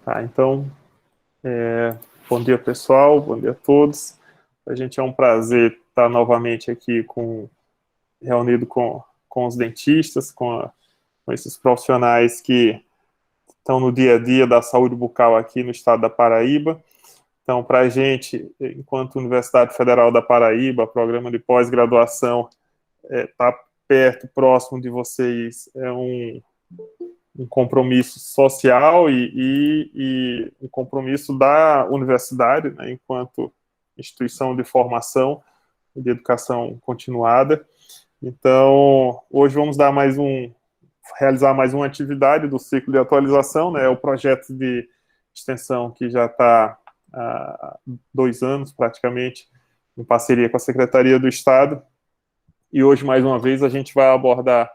Tá, então, bom dia, pessoal, bom dia a todos. A gente é um prazer estar novamente aqui reunido com os dentistas, com esses profissionais que estão no dia a dia da saúde bucal aqui no estado da Paraíba. Então, para a gente, enquanto Universidade Federal da Paraíba, programa de pós-graduação, está perto, próximo de vocês, é um compromisso social e um compromisso da universidade, né, enquanto instituição de formação e de educação continuada. Então, hoje vamos realizar mais uma atividade do ciclo de atualização, né, o projeto de extensão que já está há 2 anos, praticamente, em parceria com a Secretaria do Estado, e hoje, mais uma vez, a gente vai abordar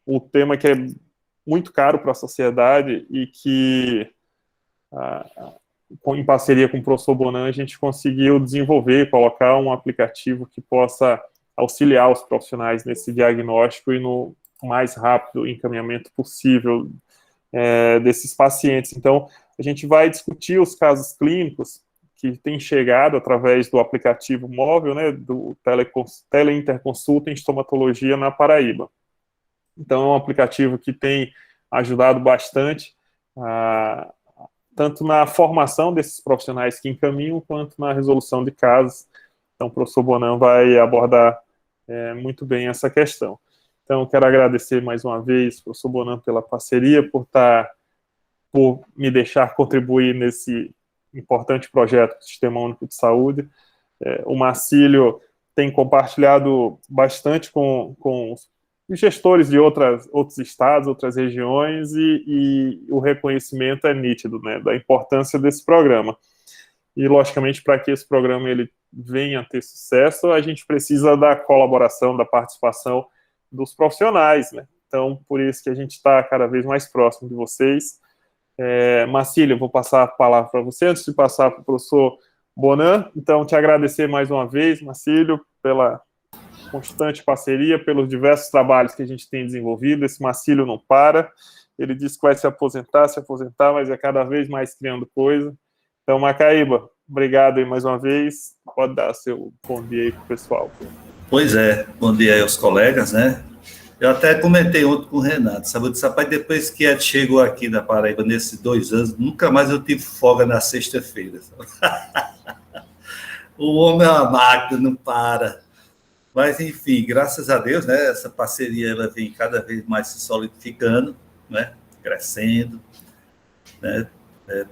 um tema que é muito caro para a sociedade e que, em parceria com o professor Bonan, a gente conseguiu desenvolver, colocar um aplicativo que possa auxiliar os profissionais nesse diagnóstico e no mais rápido encaminhamento possível desses pacientes. Então, a gente vai discutir os casos clínicos que têm chegado através do aplicativo móvel, né, do Teleinterconsulta em Estomatologia na Paraíba. Então, é um aplicativo que tem ajudado bastante, tanto na formação desses profissionais que encaminham, quanto na resolução de casos. Então, o professor Bonan vai abordar muito bem essa questão. Então, quero agradecer mais uma vez, professor Bonan, pela parceria, por me deixar contribuir nesse importante projeto do Sistema Único de Saúde. O Marcílio tem compartilhado bastante com os gestores de outros estados, outras regiões, e o reconhecimento é nítido, né, da importância desse programa. E, logicamente, para que esse programa ele venha a ter sucesso, a gente precisa da colaboração, da participação dos profissionais, né? Então, por isso que a gente está cada vez mais próximo de vocês. Marcílio, eu vou passar a palavra para você, antes de passar para o professor Bonan. Então, te agradecer mais uma vez, Marcílio, pela constante parceria, pelos diversos trabalhos que a gente tem desenvolvido. Esse Marcílio não para, ele disse que vai se aposentar, mas é cada vez mais criando coisa. Então, Macaíba, obrigado aí mais uma vez, pode dar seu bom dia aí para o pessoal. Pois é, bom dia aí aos colegas, né? Eu até comentei ontem com o Renato, sabe? Eu disse, rapaz, depois que Ed chegou aqui na Paraíba, nesses 2 anos, nunca mais eu tive folga na sexta-feira. O homem é uma máquina, não para. Mas, enfim, graças a Deus, né, essa parceria ela vem cada vez mais se solidificando, né, crescendo, né,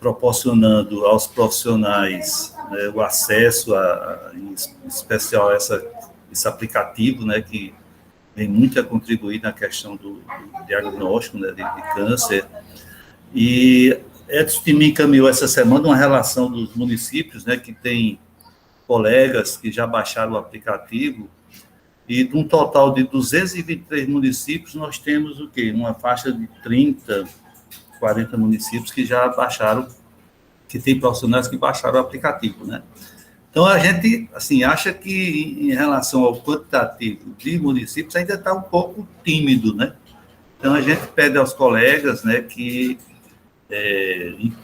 proporcionando aos profissionais, né, o acesso, em especial, esse aplicativo, né, que vem muito a contribuir na questão do diagnóstico, né, de câncer. E Edson me encaminhou essa semana uma relação dos municípios, né, que tem colegas que já baixaram o aplicativo. E de um total de 223 municípios, nós temos o quê? Uma faixa de 30, 40 municípios que já baixaram, que tem profissionais que baixaram o aplicativo, né? Então, a gente, assim, acha que em relação ao quantitativo de municípios ainda está um pouco tímido, né? Então, a gente pede aos colegas, né, que,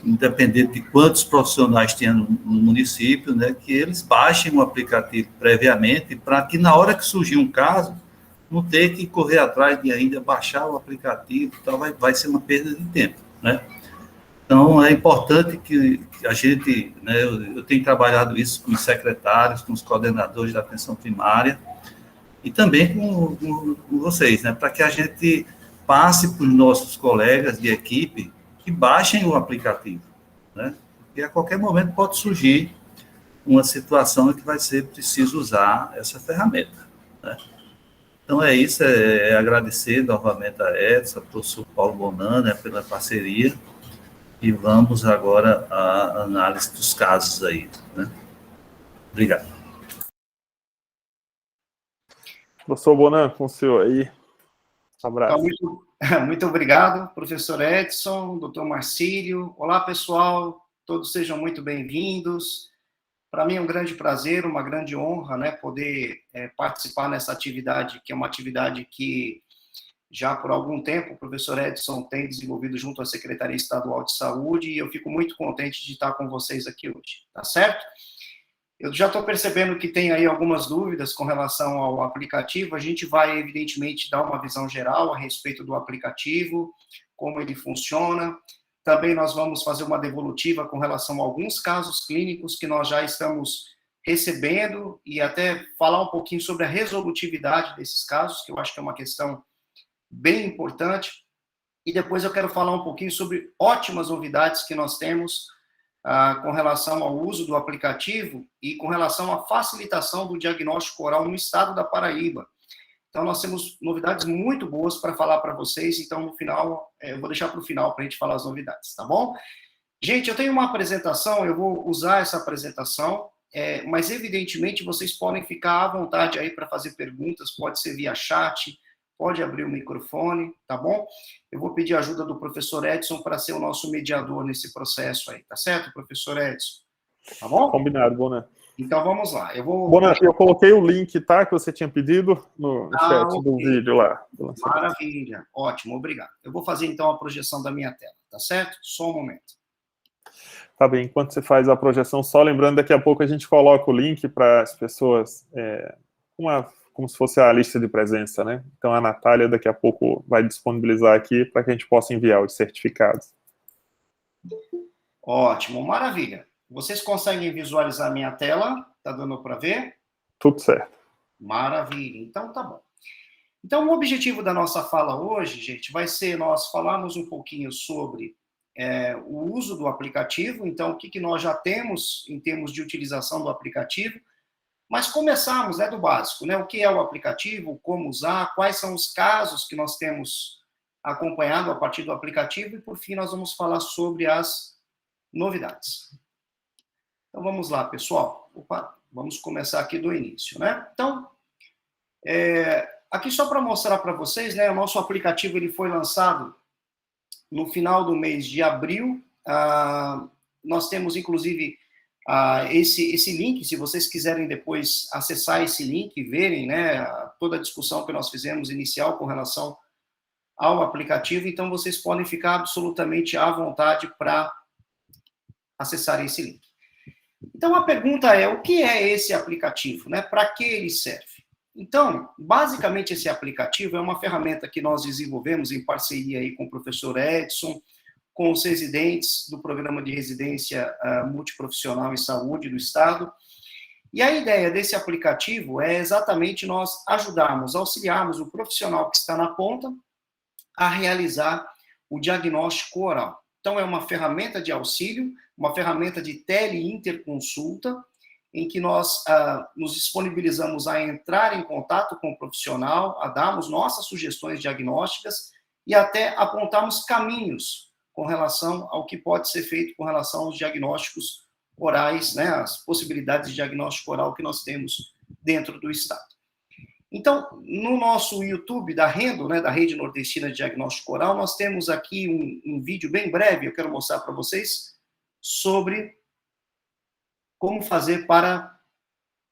independente de quantos profissionais tenham no município, né, que eles baixem o aplicativo previamente, para que na hora que surgir um caso, não ter que correr atrás de ainda baixar o aplicativo, então vai ser uma perda de tempo, né? Então, é importante que a gente, né, eu tenho trabalhado isso com os secretários, com os coordenadores da atenção primária, e também com vocês, né, para que a gente passe para os nossos colegas de equipe que baixem o aplicativo, né? Porque a qualquer momento pode surgir uma situação em que vai ser preciso usar essa ferramenta, né? Então é isso, agradecer novamente a Edson, ao professor Paulo Bonan, né, pela parceria, e vamos agora à análise dos casos aí, né? Obrigado. Professor Bonan, com o senhor aí. Um abraço. Então, muito obrigado, professor Edson, doutor Marcílio. Olá, pessoal, todos sejam muito bem-vindos. Para mim é um grande prazer, uma grande honra, né, poder participar nessa atividade, que é uma atividade que já por algum tempo, o professor Edson tem desenvolvido junto à Secretaria Estadual de Saúde, e eu fico muito contente de estar com vocês aqui hoje, tá certo? Eu já estou percebendo que tem aí algumas dúvidas com relação ao aplicativo. A gente vai, evidentemente, dar uma visão geral a respeito do aplicativo, como ele funciona. Também nós vamos fazer uma devolutiva com relação a alguns casos clínicos que nós já estamos recebendo e até falar um pouquinho sobre a resolutividade desses casos, que eu acho que é uma questão bem importante. E depois eu quero falar um pouquinho sobre ótimas novidades que nós temos com relação ao uso do aplicativo e com relação à facilitação do diagnóstico oral no estado da Paraíba. Então, nós temos novidades muito boas para falar para vocês, então, no final, eu vou deixar para o final para a gente falar as novidades, tá bom? Gente, eu tenho uma apresentação, eu vou usar essa apresentação, mas, evidentemente, vocês podem ficar à vontade aí para fazer perguntas, pode ser via chat, pode abrir o microfone, tá bom? Eu vou pedir a ajuda do professor Edson para ser o nosso mediador nesse processo aí, tá certo, professor Edson? Tá bom? Combinado, Bonan. Então, vamos lá. Bonan, eu coloquei o link, tá, que você tinha pedido no chat okay. do vídeo lá. Maravilha, ótimo, obrigado. Eu vou fazer, então, a projeção da minha tela, tá certo? Só um momento. Tá bem, enquanto você faz a projeção, só lembrando, daqui a pouco a gente coloca o link para as pessoas, como se fosse a lista de presença, né? Então a Natália daqui a pouco vai disponibilizar aqui para que a gente possa enviar os certificados. Ótimo, maravilha. Vocês conseguem visualizar a minha tela? Tá dando para ver? Tudo certo. Maravilha, então tá bom. Então o objetivo da nossa fala hoje, gente, vai ser nós falarmos um pouquinho sobre o uso do aplicativo, então o que nós já temos em termos de utilização do aplicativo, mas começarmos do básico, né? O que é o aplicativo, como usar, quais são os casos que nós temos acompanhado a partir do aplicativo e, por fim, nós vamos falar sobre as novidades. Então, vamos lá, pessoal. Vamos começar aqui do início, né? Então, aqui só para mostrar para vocês, né? O nosso aplicativo ele foi lançado no final do mês de abril. Nós temos, inclusive, esse link, se vocês quiserem depois acessar esse link e verem, né, toda a discussão que nós fizemos inicial com relação ao aplicativo, então vocês podem ficar absolutamente à vontade para acessar esse link. Então a pergunta é, o que é esse aplicativo, né? Para que ele serve? Então, basicamente esse aplicativo é uma ferramenta que nós desenvolvemos em parceria aí com o professor Edson, com os residentes do Programa de Residência Multiprofissional em Saúde do Estado. E a ideia desse aplicativo é exatamente nós ajudarmos, auxiliarmos o profissional que está na ponta a realizar o diagnóstico oral. Então, é uma ferramenta de auxílio, uma ferramenta de tele-interconsulta, em que nós nos disponibilizamos a entrar em contato com o profissional, a darmos nossas sugestões diagnósticas e até apontarmos caminhos com relação ao que pode ser feito com relação aos diagnósticos orais, né, as possibilidades de diagnóstico oral que nós temos dentro do Estado. Então, no nosso YouTube da Rendo, né, da Rede Nordestina de Diagnóstico Oral, nós temos aqui um vídeo bem breve, eu quero mostrar para vocês, sobre como fazer para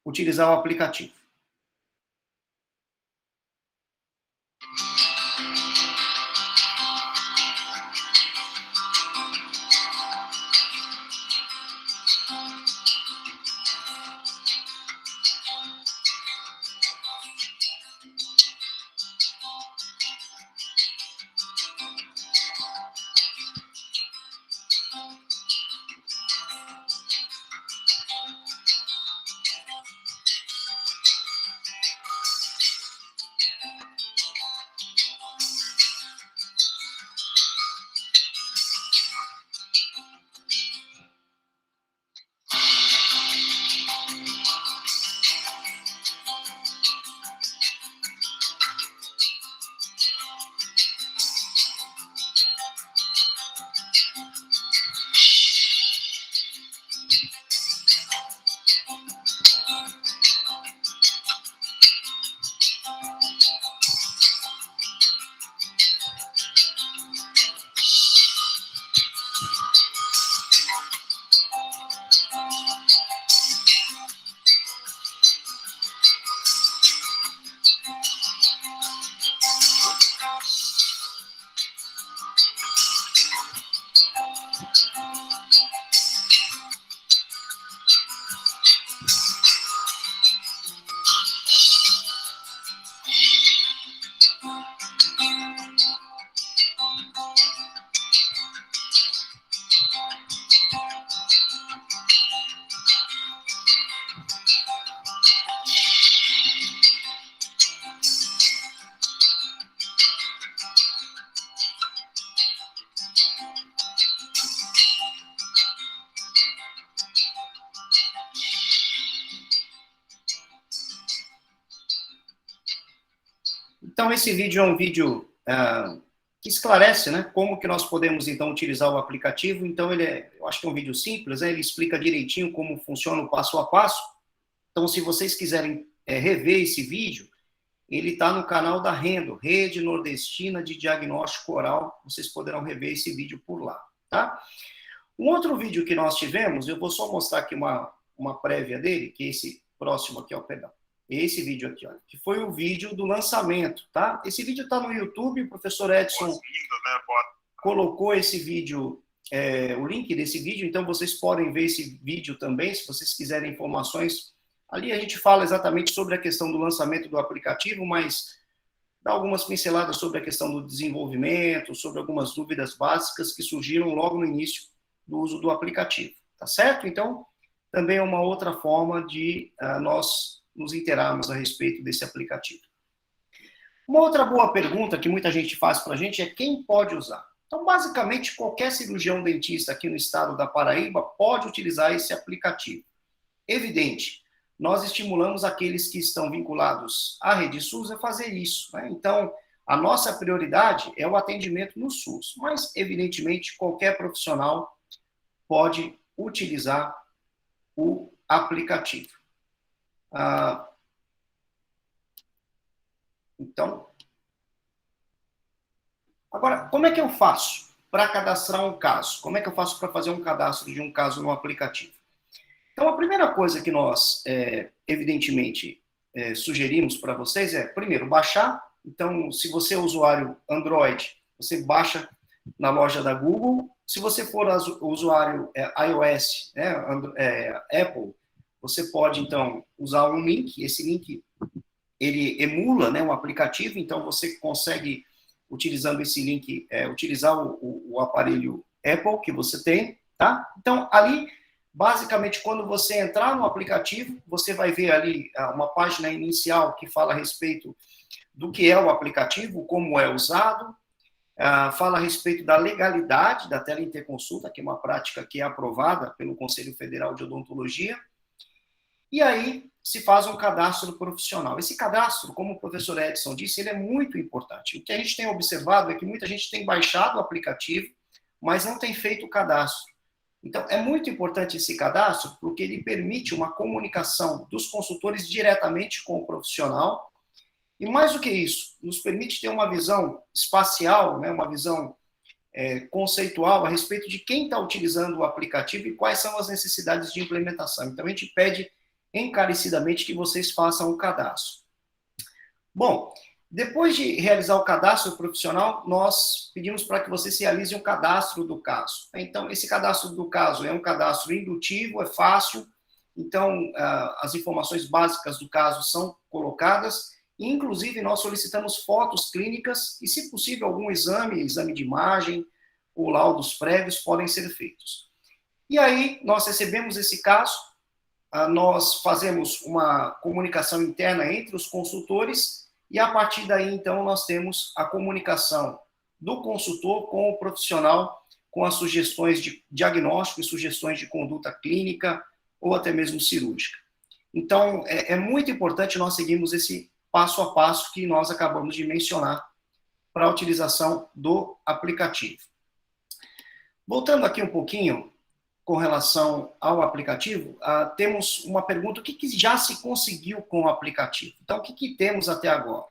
utilizar o aplicativo. Então, esse vídeo é um vídeo que esclarece, né, como que nós podemos, então, utilizar o aplicativo. Então, eu acho que é um vídeo simples, né, ele explica direitinho como funciona o passo a passo. Então, se vocês quiserem rever esse vídeo, ele está no canal da RENDO, Rede Nordestina de Diagnóstico Oral. Vocês poderão rever esse vídeo por lá, tá? Um outro vídeo que nós tivemos, eu vou só mostrar aqui uma prévia dele, que é esse próximo aqui, ó, perdão. Esse vídeo aqui, olha, que foi o vídeo do lançamento, tá? Esse vídeo está no YouTube, o professor Edson colocou esse vídeo, o link desse vídeo, então vocês podem ver esse vídeo também, se vocês quiserem informações. Ali a gente fala exatamente sobre a questão do lançamento do aplicativo, mas dá algumas pinceladas sobre a questão do desenvolvimento, sobre algumas dúvidas básicas que surgiram logo no início do uso do aplicativo, tá certo? Então, também é uma outra forma de nós nos interarmos a respeito desse aplicativo. Uma outra boa pergunta que muita gente faz para a gente é quem pode usar. Então, basicamente, qualquer cirurgião dentista aqui no estado da Paraíba pode utilizar esse aplicativo. Evidente, nós estimulamos aqueles que estão vinculados à rede SUS a fazer isso, né? Então, a nossa prioridade é o atendimento no SUS, mas, evidentemente, qualquer profissional pode utilizar o aplicativo. Então, agora, como é que eu faço para cadastrar um caso? Como é que eu faço para fazer um cadastro de um caso no aplicativo? Então, a primeira coisa que nós, evidentemente, sugerimos para vocês é, primeiro, baixar. Então, se você é usuário Android, você baixa na loja da Google. Se você for usuário iOS, Apple, você pode, então, usar um link. Esse link, ele emula, né, um aplicativo, então você consegue, utilizando esse link, utilizar o aparelho Apple que você tem, tá? Então, ali, basicamente, quando você entrar no aplicativo, você vai ver ali uma página inicial que fala a respeito do que é o aplicativo, como é usado, fala a respeito da legalidade da teleinterconsulta, que é uma prática que é aprovada pelo Conselho Federal de Odontologia, e aí se faz um cadastro profissional. Esse cadastro, como o professor Edson disse, ele é muito importante. O que a gente tem observado é que muita gente tem baixado o aplicativo, mas não tem feito o cadastro. Então, é muito importante esse cadastro, porque ele permite uma comunicação dos consultores diretamente com o profissional, e mais do que isso, nos permite ter uma visão espacial, né, uma visão conceitual a respeito de quem está utilizando o aplicativo e quais são as necessidades de implementação. Então, a gente pede encarecidamente que vocês façam o cadastro. Bom, depois de realizar o cadastro profissional, nós pedimos para que vocês realizem um cadastro do caso. Então, esse cadastro do caso é um cadastro indutivo, é fácil, então as informações básicas do caso são colocadas, e, inclusive, nós solicitamos fotos clínicas e, se possível, algum exame de imagem ou laudos prévios podem ser feitos. E aí, nós recebemos esse caso, nós fazemos uma comunicação interna entre os consultores e, a partir daí, então, nós temos a comunicação do consultor com o profissional, com as sugestões de diagnóstico e sugestões de conduta clínica ou até mesmo cirúrgica. Então, é muito importante nós seguirmos esse passo a passo que nós acabamos de mencionar para a utilização do aplicativo. Voltando aqui um pouquinho com relação ao aplicativo, temos uma pergunta: o que já se conseguiu com o aplicativo? Então, o que temos até agora?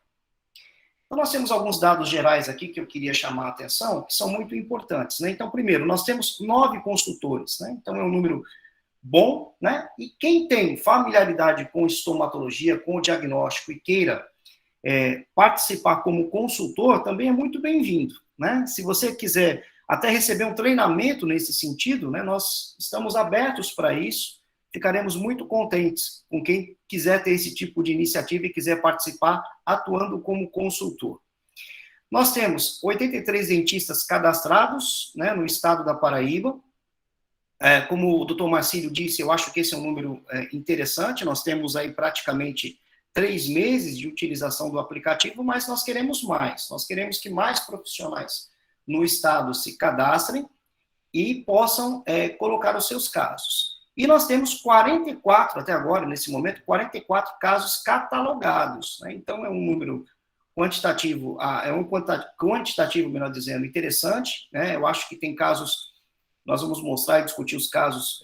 Então, nós temos alguns dados gerais aqui que eu queria chamar a atenção, que são muito importantes, né? Então, primeiro, nós temos 9 consultores, né? Então, é um número bom, né? E quem tem familiaridade com estomatologia, com o diagnóstico e queira participar como consultor, também é muito bem-vindo, né? Se você quiser até receber um treinamento nesse sentido, né, nós estamos abertos para isso, ficaremos muito contentes com quem quiser ter esse tipo de iniciativa e quiser participar atuando como consultor. Nós temos 83 dentistas cadastrados, né, no estado da Paraíba. Como o doutor Marcílio disse, eu acho que esse é um número interessante. Nós temos aí praticamente 3 meses de utilização do aplicativo, mas nós queremos mais. Nós queremos que mais profissionais no estado se cadastrem e possam colocar os seus casos. E nós temos 44, até agora, nesse momento, 44 casos catalogados, né? Então, é um número quantitativo, quantitativo, melhor dizendo, interessante, né? Eu acho que tem casos, nós vamos mostrar e discutir os casos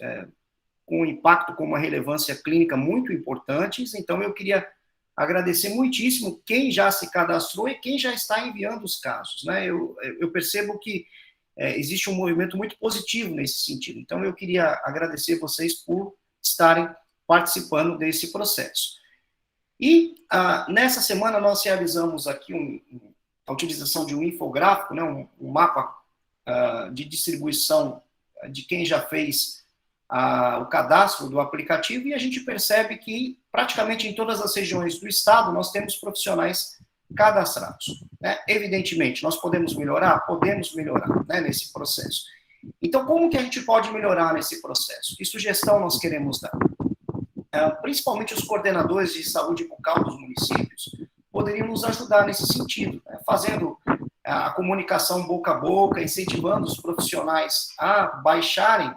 com impacto, com uma relevância clínica muito importantes. Então, eu queria agradecer muitíssimo quem já se cadastrou e quem já está enviando os casos, né? Eu percebo que existe um movimento muito positivo nesse sentido. Então, eu queria agradecer vocês por estarem participando desse processo. E, nessa semana, nós realizamos aqui a utilização de um infográfico, né, um mapa de distribuição de quem já fez o cadastro do aplicativo, e a gente percebe que, praticamente em todas as regiões do estado, nós temos profissionais cadastrados, né? Evidentemente, nós podemos melhorar, né, nesse processo. Então, como que a gente pode melhorar nesse processo? Que sugestão nós queremos dar? Principalmente os coordenadores de saúde bucal dos municípios poderiam nos ajudar nesse sentido, né, fazendo a comunicação boca a boca, incentivando os profissionais a baixarem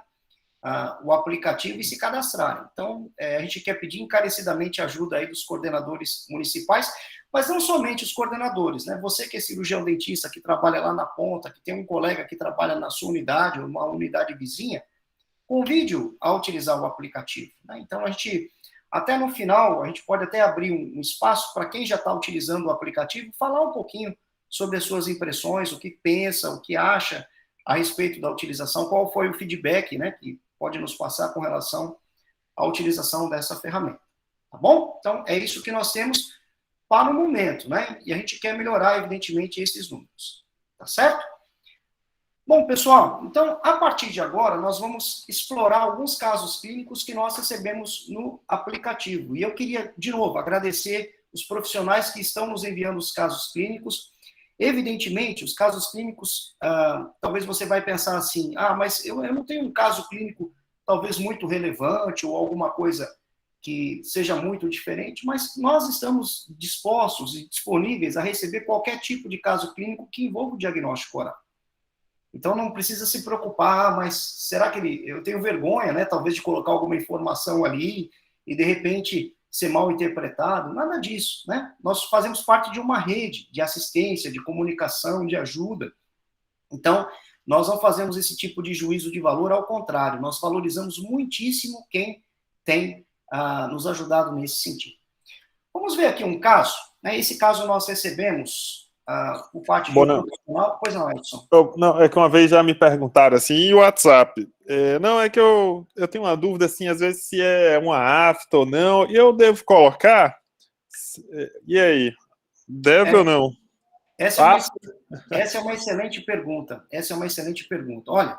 o aplicativo e se cadastrarem. Então, a gente quer pedir encarecidamente ajuda aí dos coordenadores municipais, mas não somente os coordenadores, né? Você que é cirurgião dentista, que trabalha lá na ponta, que tem um colega que trabalha na sua unidade ou uma unidade vizinha, convide-o a utilizar o aplicativo, né? Então, até no final, a gente pode até abrir um espaço para quem já está utilizando o aplicativo, falar um pouquinho sobre as suas impressões, o que pensa, o que acha a respeito da utilização, qual foi o feedback, né, que pode nos passar com relação à utilização dessa ferramenta. Tá bom? Então, é isso que nós temos para o momento, né? E a gente quer melhorar, evidentemente, esses números. Tá certo? Bom, pessoal, então, a partir de agora, nós vamos explorar alguns casos clínicos que nós recebemos no aplicativo. E eu queria, de novo, agradecer os profissionais que estão nos enviando os casos clínicos. Evidentemente, os casos clínicos, talvez você vai pensar assim, mas eu não tenho um caso clínico talvez muito relevante ou alguma coisa que seja muito diferente, mas nós estamos dispostos e disponíveis a receber qualquer tipo de caso clínico que envolva o diagnóstico oral. Então, não precisa se preocupar, mas será que eu tenho vergonha, né, talvez, de colocar alguma informação ali e, de repente, ser mal interpretado? Nada disso, né? Nós fazemos parte de uma rede de assistência, de comunicação, de ajuda. Então, nós não fazemos esse tipo de juízo de valor, ao contrário, nós valorizamos muitíssimo quem tem nos ajudado nesse sentido. Vamos ver aqui um caso, né? Esse caso nós recebemos por parte de um profissional. Pois não, Edson? Não, é que uma vez já me perguntaram assim, e o WhatsApp? Não, é que eu tenho uma dúvida, assim, às vezes se é uma afta ou não, e eu devo colocar? E aí? Deve ou não? Essa é uma excelente pergunta. Olha,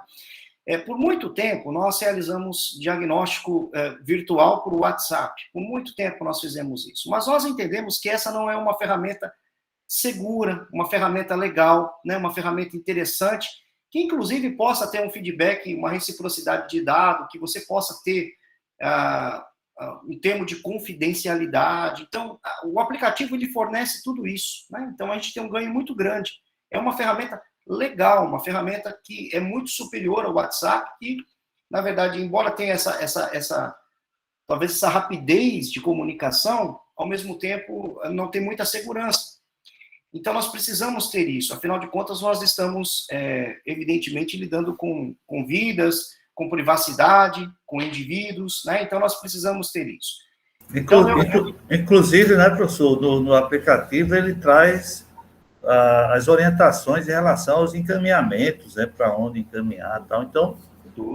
por muito tempo, nós realizamos diagnóstico virtual por WhatsApp. Por muito tempo nós fizemos isso. Mas nós entendemos que essa não é uma ferramenta segura, uma ferramenta legal, né, uma ferramenta interessante, que inclusive possa ter um feedback, uma reciprocidade de dado, que você possa ter um termo de confidencialidade. Então, o aplicativo ele fornece tudo isso, né? Então, a gente tem um ganho muito grande. É uma ferramenta legal, uma ferramenta que é muito superior ao WhatsApp, e, na verdade, embora tenha talvez essa rapidez de comunicação, ao mesmo tempo, não tem muita segurança. Então, nós precisamos ter isso. Afinal de contas, nós estamos, evidentemente, lidando com vidas, com privacidade, com indivíduos, né? Então, nós precisamos ter isso. Inclusive, né, professor, no aplicativo, ele traz as orientações em relação aos encaminhamentos, né, para onde encaminhar e tal. Então,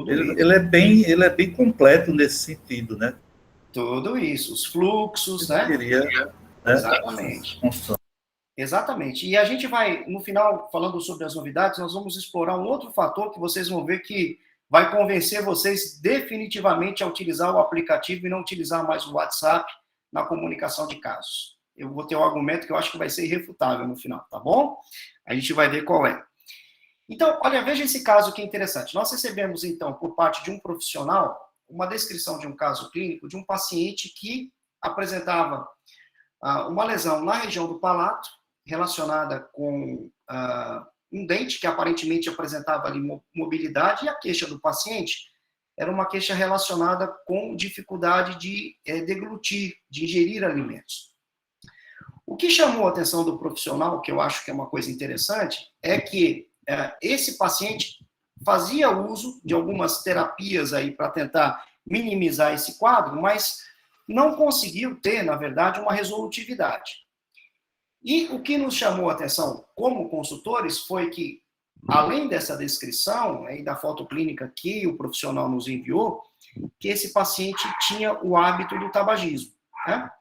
ele é bem completo nesse sentido, né? Tudo isso, os fluxos, né? Exatamente. Exatamente. E a gente vai, no final, falando sobre as novidades, nós vamos explorar um outro fator que vocês vão ver que vai convencer vocês definitivamente a utilizar o aplicativo e não utilizar mais o WhatsApp na comunicação de casos. Eu vou ter um argumento que eu acho que vai ser irrefutável no final, tá bom? A gente vai ver qual é. Então, olha, veja esse caso que é interessante. Nós recebemos, então, por parte de um profissional, uma descrição de um caso clínico de um paciente que apresentava uma lesão na região do palato, relacionada com um dente que aparentemente apresentava ali mobilidade, e a queixa do paciente era uma queixa relacionada com dificuldade de deglutir, de ingerir alimentos. O que chamou a atenção do profissional, que eu acho que é uma coisa interessante, é que esse paciente fazia uso de algumas terapias aí para tentar minimizar esse quadro, mas não conseguiu ter, na verdade, uma resolutividade. E o que nos chamou a atenção como consultores foi que, além dessa descrição aí da foto clínica que o profissional nos enviou, que esse paciente tinha o hábito do tabagismo, né?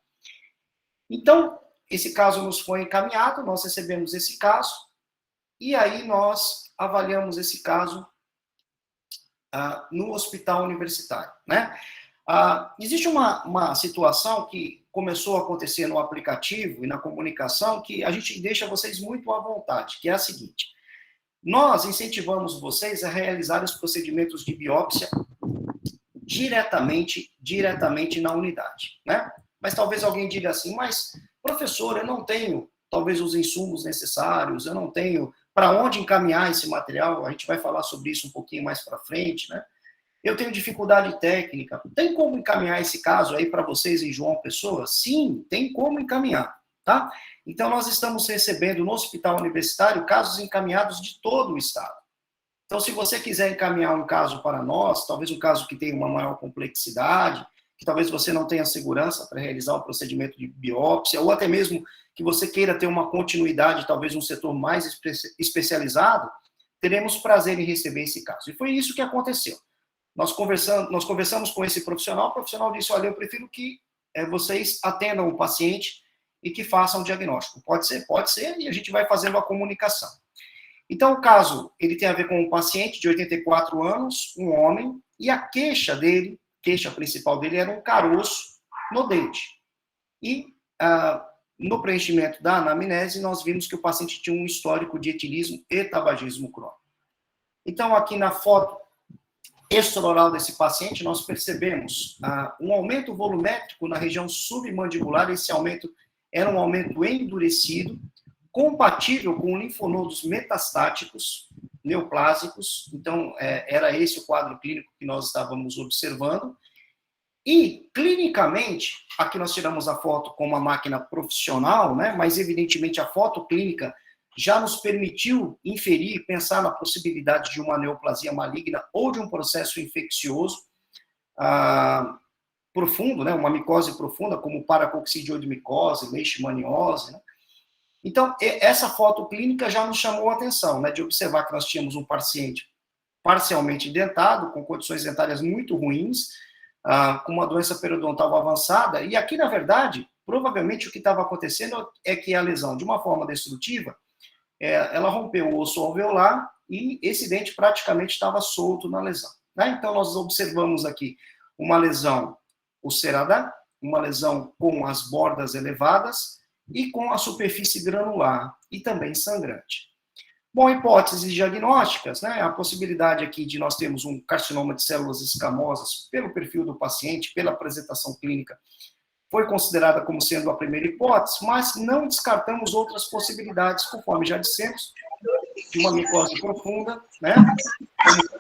Então, esse caso nos foi encaminhado, nós recebemos esse caso, e aí nós avaliamos esse caso no hospital universitário, né? Existe uma situação que começou a acontecer no aplicativo e na comunicação que a gente deixa vocês muito à vontade, que é a seguinte: nós incentivamos vocês a realizar os procedimentos de biópsia diretamente na unidade, né? Mas talvez alguém diga assim, mas, professor, eu não tenho, talvez, os insumos necessários, eu não tenho para onde encaminhar esse material, a gente vai falar sobre isso um pouquinho mais para frente, né? Eu tenho dificuldade técnica. Tem como encaminhar esse caso aí para vocês em João Pessoa? Sim, tem como encaminhar, tá? Então, nós estamos recebendo no hospital universitário casos encaminhados de todo o estado. Então, se você quiser encaminhar um caso para nós, talvez um caso que tenha uma maior complexidade, que talvez você não tenha segurança para realizar o procedimento de biópsia, ou até mesmo que você queira ter uma continuidade, talvez um setor mais especializado, teremos prazer em receber esse caso. E foi isso que aconteceu. Nós conversamos com esse profissional, o profissional disse, olha, eu prefiro que vocês atendam o paciente e que façam o diagnóstico. Pode ser, e a gente vai fazendo a comunicação. Então, o caso, ele tem a ver com um paciente de 84 anos, um homem, e a queixa principal dele era um caroço no dente. E no preenchimento da anamnese, nós vimos que o paciente tinha um histórico de etilismo e tabagismo crônico. Então, aqui na foto extraoral desse paciente, nós percebemos um aumento volumétrico na região submandibular. Esse aumento era um aumento endurecido, compatível com linfonodos metastáticos, neoplásicos. Então, era esse o quadro clínico que nós estávamos observando. E, clinicamente, aqui nós tiramos a foto com uma máquina profissional, né? Mas, evidentemente, a foto clínica já nos permitiu inferir, pensar na possibilidade de uma neoplasia maligna ou de um processo infeccioso profundo, né? Uma micose profunda, como paracoccidioidomicose, leishmaniose, né? Então, essa foto clínica já nos chamou a atenção, né? De observar que nós tínhamos um paciente parcialmente dentado, com condições dentárias muito ruins, com uma doença periodontal avançada, e aqui, na verdade, provavelmente o que estava acontecendo é que a lesão, de uma forma destrutiva, ela rompeu o osso alveolar e esse dente praticamente estava solto na lesão, né? Então, nós observamos aqui uma lesão ulcerada, uma lesão com as bordas elevadas e com a superfície granular e também sangrante. Bom, hipóteses diagnósticas, né? A possibilidade aqui de nós termos um carcinoma de células escamosas pelo perfil do paciente, pela apresentação clínica, foi considerada como sendo a primeira hipótese, mas não descartamos outras possibilidades, conforme já dissemos, de uma micose profunda, né?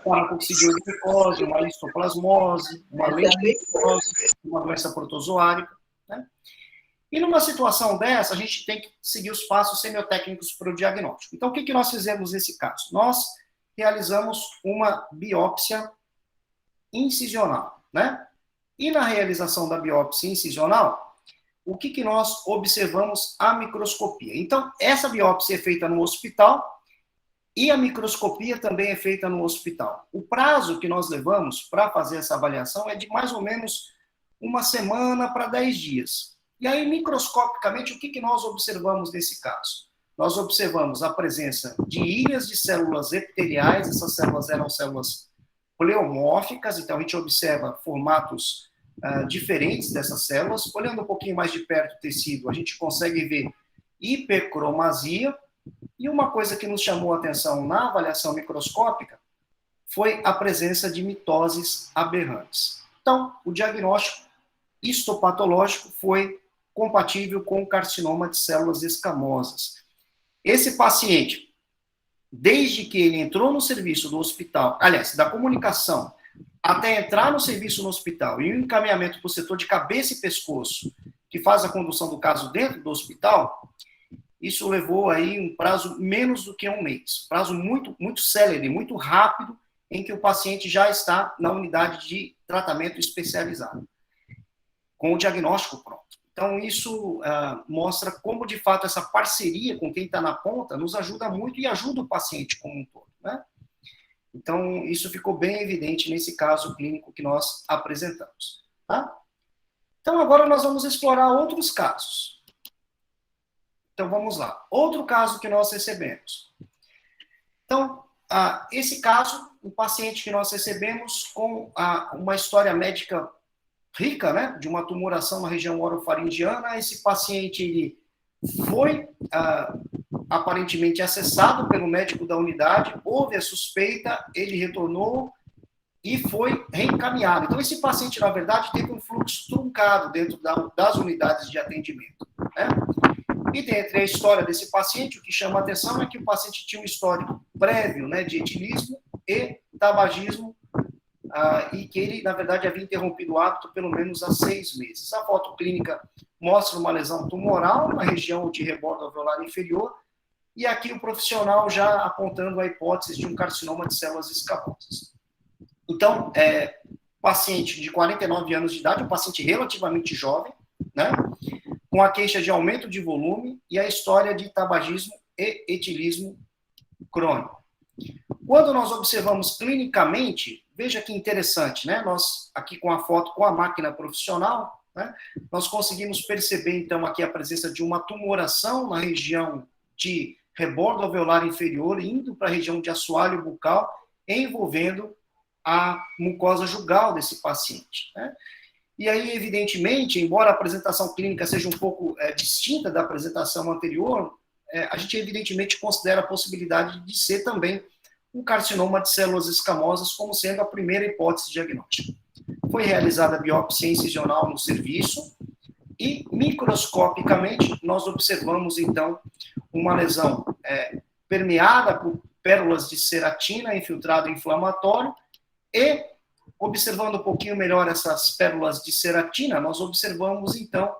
Como uma coccidioidomicose, uma histoplasmose, uma leishmaniose, uma doença protozoárica, né? E numa situação dessa, a gente tem que seguir os passos semiotécnicos para o diagnóstico. Então, o que nós fizemos nesse caso? Nós realizamos uma biópsia incisional, né? E na realização da biópsia incisional, o que nós observamos? A microscopia. Então, essa biópsia é feita no hospital e a microscopia também é feita no hospital. O prazo que nós levamos para fazer essa avaliação é de mais ou menos uma semana para 10 dias. E aí, microscopicamente, o que nós observamos nesse caso? Nós observamos a presença de ilhas de células epiteliais, essas células eram células pleomórficas, então a gente observa formatos diferentes dessas células. Olhando um pouquinho mais de perto o tecido, a gente consegue ver hipercromasia, e uma coisa que nos chamou a atenção na avaliação microscópica foi a presença de mitoses aberrantes. Então, o diagnóstico histopatológico foi compatível com o carcinoma de células escamosas. Esse paciente, desde que ele entrou no serviço do hospital, aliás, da comunicação, até entrar no serviço no hospital e o encaminhamento para o setor de cabeça e pescoço, que faz a condução do caso dentro do hospital, isso levou aí um prazo menos do que um mês. Prazo muito, muito célere, muito rápido, em que o paciente já está na unidade de tratamento especializado, com o diagnóstico pronto. Então, isso mostra como, de fato, essa parceria com quem está na ponta nos ajuda muito e ajuda o paciente como um todo, né? Então, isso ficou bem evidente nesse caso clínico que nós apresentamos, tá? Então, agora nós vamos explorar outros casos. Então, vamos lá. Outro caso que nós recebemos. Então, esse caso, um paciente que nós recebemos com uma história médica rica, né, de uma tumoração na região orofaringiana. Esse paciente ele foi aparentemente acessado pelo médico da unidade, houve a suspeita, ele retornou e foi reencaminhado. Então, esse paciente, na verdade, teve um fluxo truncado dentro das unidades de atendimento, né? E dentre a história desse paciente, o que chama a atenção é que o paciente tinha um histórico prévio, né, de etilismo e tabagismo, e que ele, na verdade, havia interrompido o hábito pelo menos há 6 meses. A foto clínica mostra uma lesão tumoral na região de rebordo alveolar inferior, e aqui o profissional já apontando a hipótese de um carcinoma de células escamosas. Então, paciente de 49 anos de idade, um paciente relativamente jovem, né, com a queixa de aumento de volume e a história de tabagismo e etilismo crônico. Quando nós observamos clinicamente, veja que interessante, né? Nós, aqui com a foto, com a máquina profissional, né, nós conseguimos perceber, então, aqui a presença de uma tumoração na região de rebordo alveolar inferior, indo para a região de assoalho bucal, envolvendo a mucosa jugal desse paciente, né? E aí, evidentemente, embora a apresentação clínica seja um pouco distinta da apresentação anterior, a gente evidentemente considera a possibilidade de ser também um carcinoma de células escamosas como sendo a primeira hipótese diagnóstica. Foi realizada a biópsia incisional no serviço e, microscopicamente, nós observamos, então, uma lesão permeada por pérolas de ceratina infiltrado inflamatório e, observando um pouquinho melhor essas pérolas de ceratina, nós observamos, então,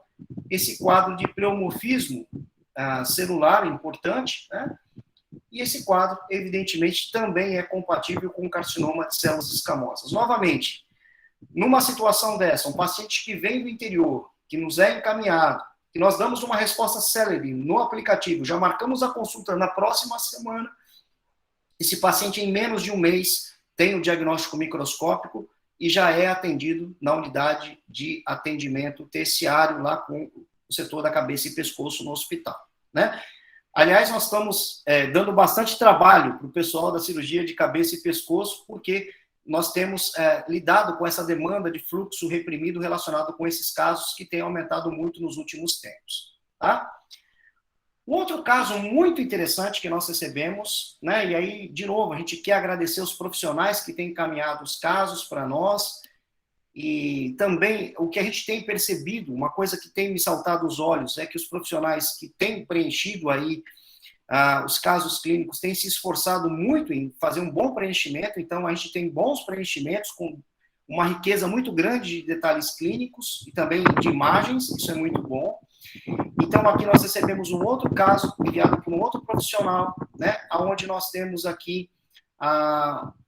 esse quadro de pleomorfismo celular importante, né? E esse quadro, evidentemente, também é compatível com o carcinoma de células escamosas. Novamente, numa situação dessa, um paciente que vem do interior, que nos é encaminhado, que nós damos uma resposta célere no aplicativo, já marcamos a consulta na próxima semana, esse paciente, em menos de um mês, tem o diagnóstico microscópico e já é atendido na unidade de atendimento terciário, lá com o setor da cabeça e pescoço no hospital, né? Aliás, nós estamos dando bastante trabalho para o pessoal da cirurgia de cabeça e pescoço, porque nós temos lidado com essa demanda de fluxo reprimido relacionado com esses casos que tem aumentado muito nos últimos tempos, tá? Um outro caso muito interessante que nós recebemos, né, e aí, de novo, a gente quer agradecer os profissionais que têm encaminhado os casos para nós, e também o que a gente tem percebido, uma coisa que tem me saltado os olhos, é que os profissionais que têm preenchido aí os casos clínicos têm se esforçado muito em fazer um bom preenchimento, então a gente tem bons preenchimentos com uma riqueza muito grande de detalhes clínicos e também de imagens, isso é muito bom. Então, aqui nós recebemos um outro caso enviado por um outro profissional, né, onde nós temos aqui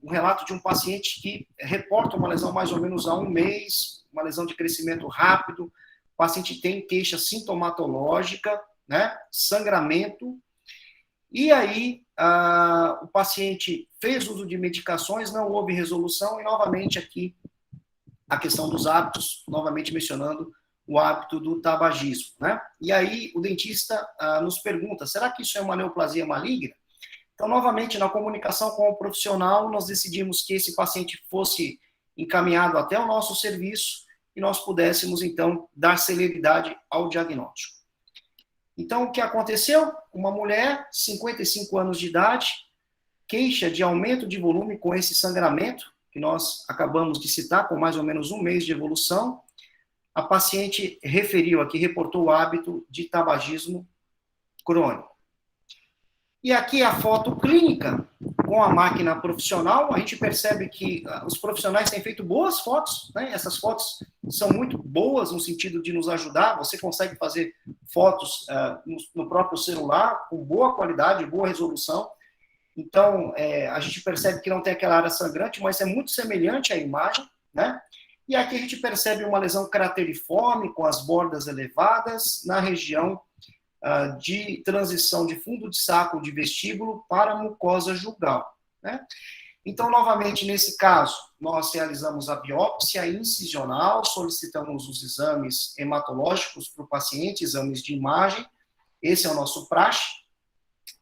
um relato de um paciente que reporta uma lesão mais ou menos há um mês, uma lesão de crescimento rápido. O paciente tem queixa sintomatológica, né, sangramento, e aí o paciente fez uso de medicações, não houve resolução, e novamente aqui a questão dos hábitos, novamente mencionando o hábito do tabagismo, né? E aí o dentista nos pergunta, será que isso é uma neoplasia maligna? Então, novamente, na comunicação com o profissional, nós decidimos que esse paciente fosse encaminhado até o nosso serviço e nós pudéssemos, então, dar celeridade ao diagnóstico. Então, o que aconteceu? Uma mulher, 55 anos de idade, queixa de aumento de volume com esse sangramento, que nós acabamos de citar, com mais ou menos 1 mês de evolução. A paciente referiu aqui, reportou o hábito de tabagismo crônico. E aqui a foto clínica com a máquina profissional. A gente percebe que os profissionais têm feito boas fotos, né? Essas fotos são muito boas no sentido de nos ajudar. Você consegue fazer fotos no próprio celular com boa qualidade, boa resolução. Então, a gente percebe que não tem aquela área sangrante, mas é muito semelhante à imagem, né? E aqui a gente percebe uma lesão crateriforme com as bordas elevadas na região de transição de fundo de saco de vestíbulo para a mucosa jugal, né? Então, novamente, nesse caso, nós realizamos a biópsia incisional, solicitamos os exames hematológicos para o paciente, exames de imagem, esse é o nosso praxe,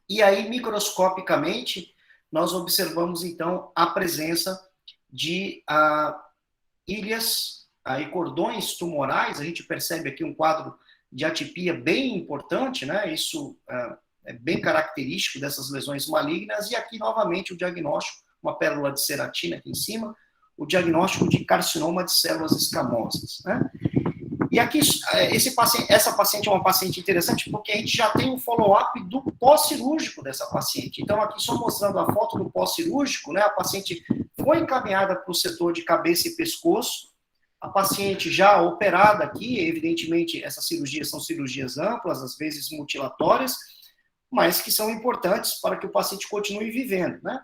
e aí, microscopicamente, nós observamos, então, a presença de ilhas e cordões tumorais. A gente percebe aqui um quadro de atipia bem importante, né? Isso é bem característico dessas lesões malignas. E aqui, novamente, o diagnóstico, uma pérola de ceratina aqui em cima, o diagnóstico de carcinoma de células escamosas, né? E aqui, essa paciente é uma paciente interessante porque a gente já tem um follow-up do pós-cirúrgico dessa paciente. Então, aqui só mostrando a foto do pós-cirúrgico, né? A paciente foi encaminhada para o setor de cabeça e pescoço, a paciente já operada aqui, evidentemente, essas cirurgias são cirurgias amplas, às vezes mutilatórias, mas que são importantes para que o paciente continue vivendo, né?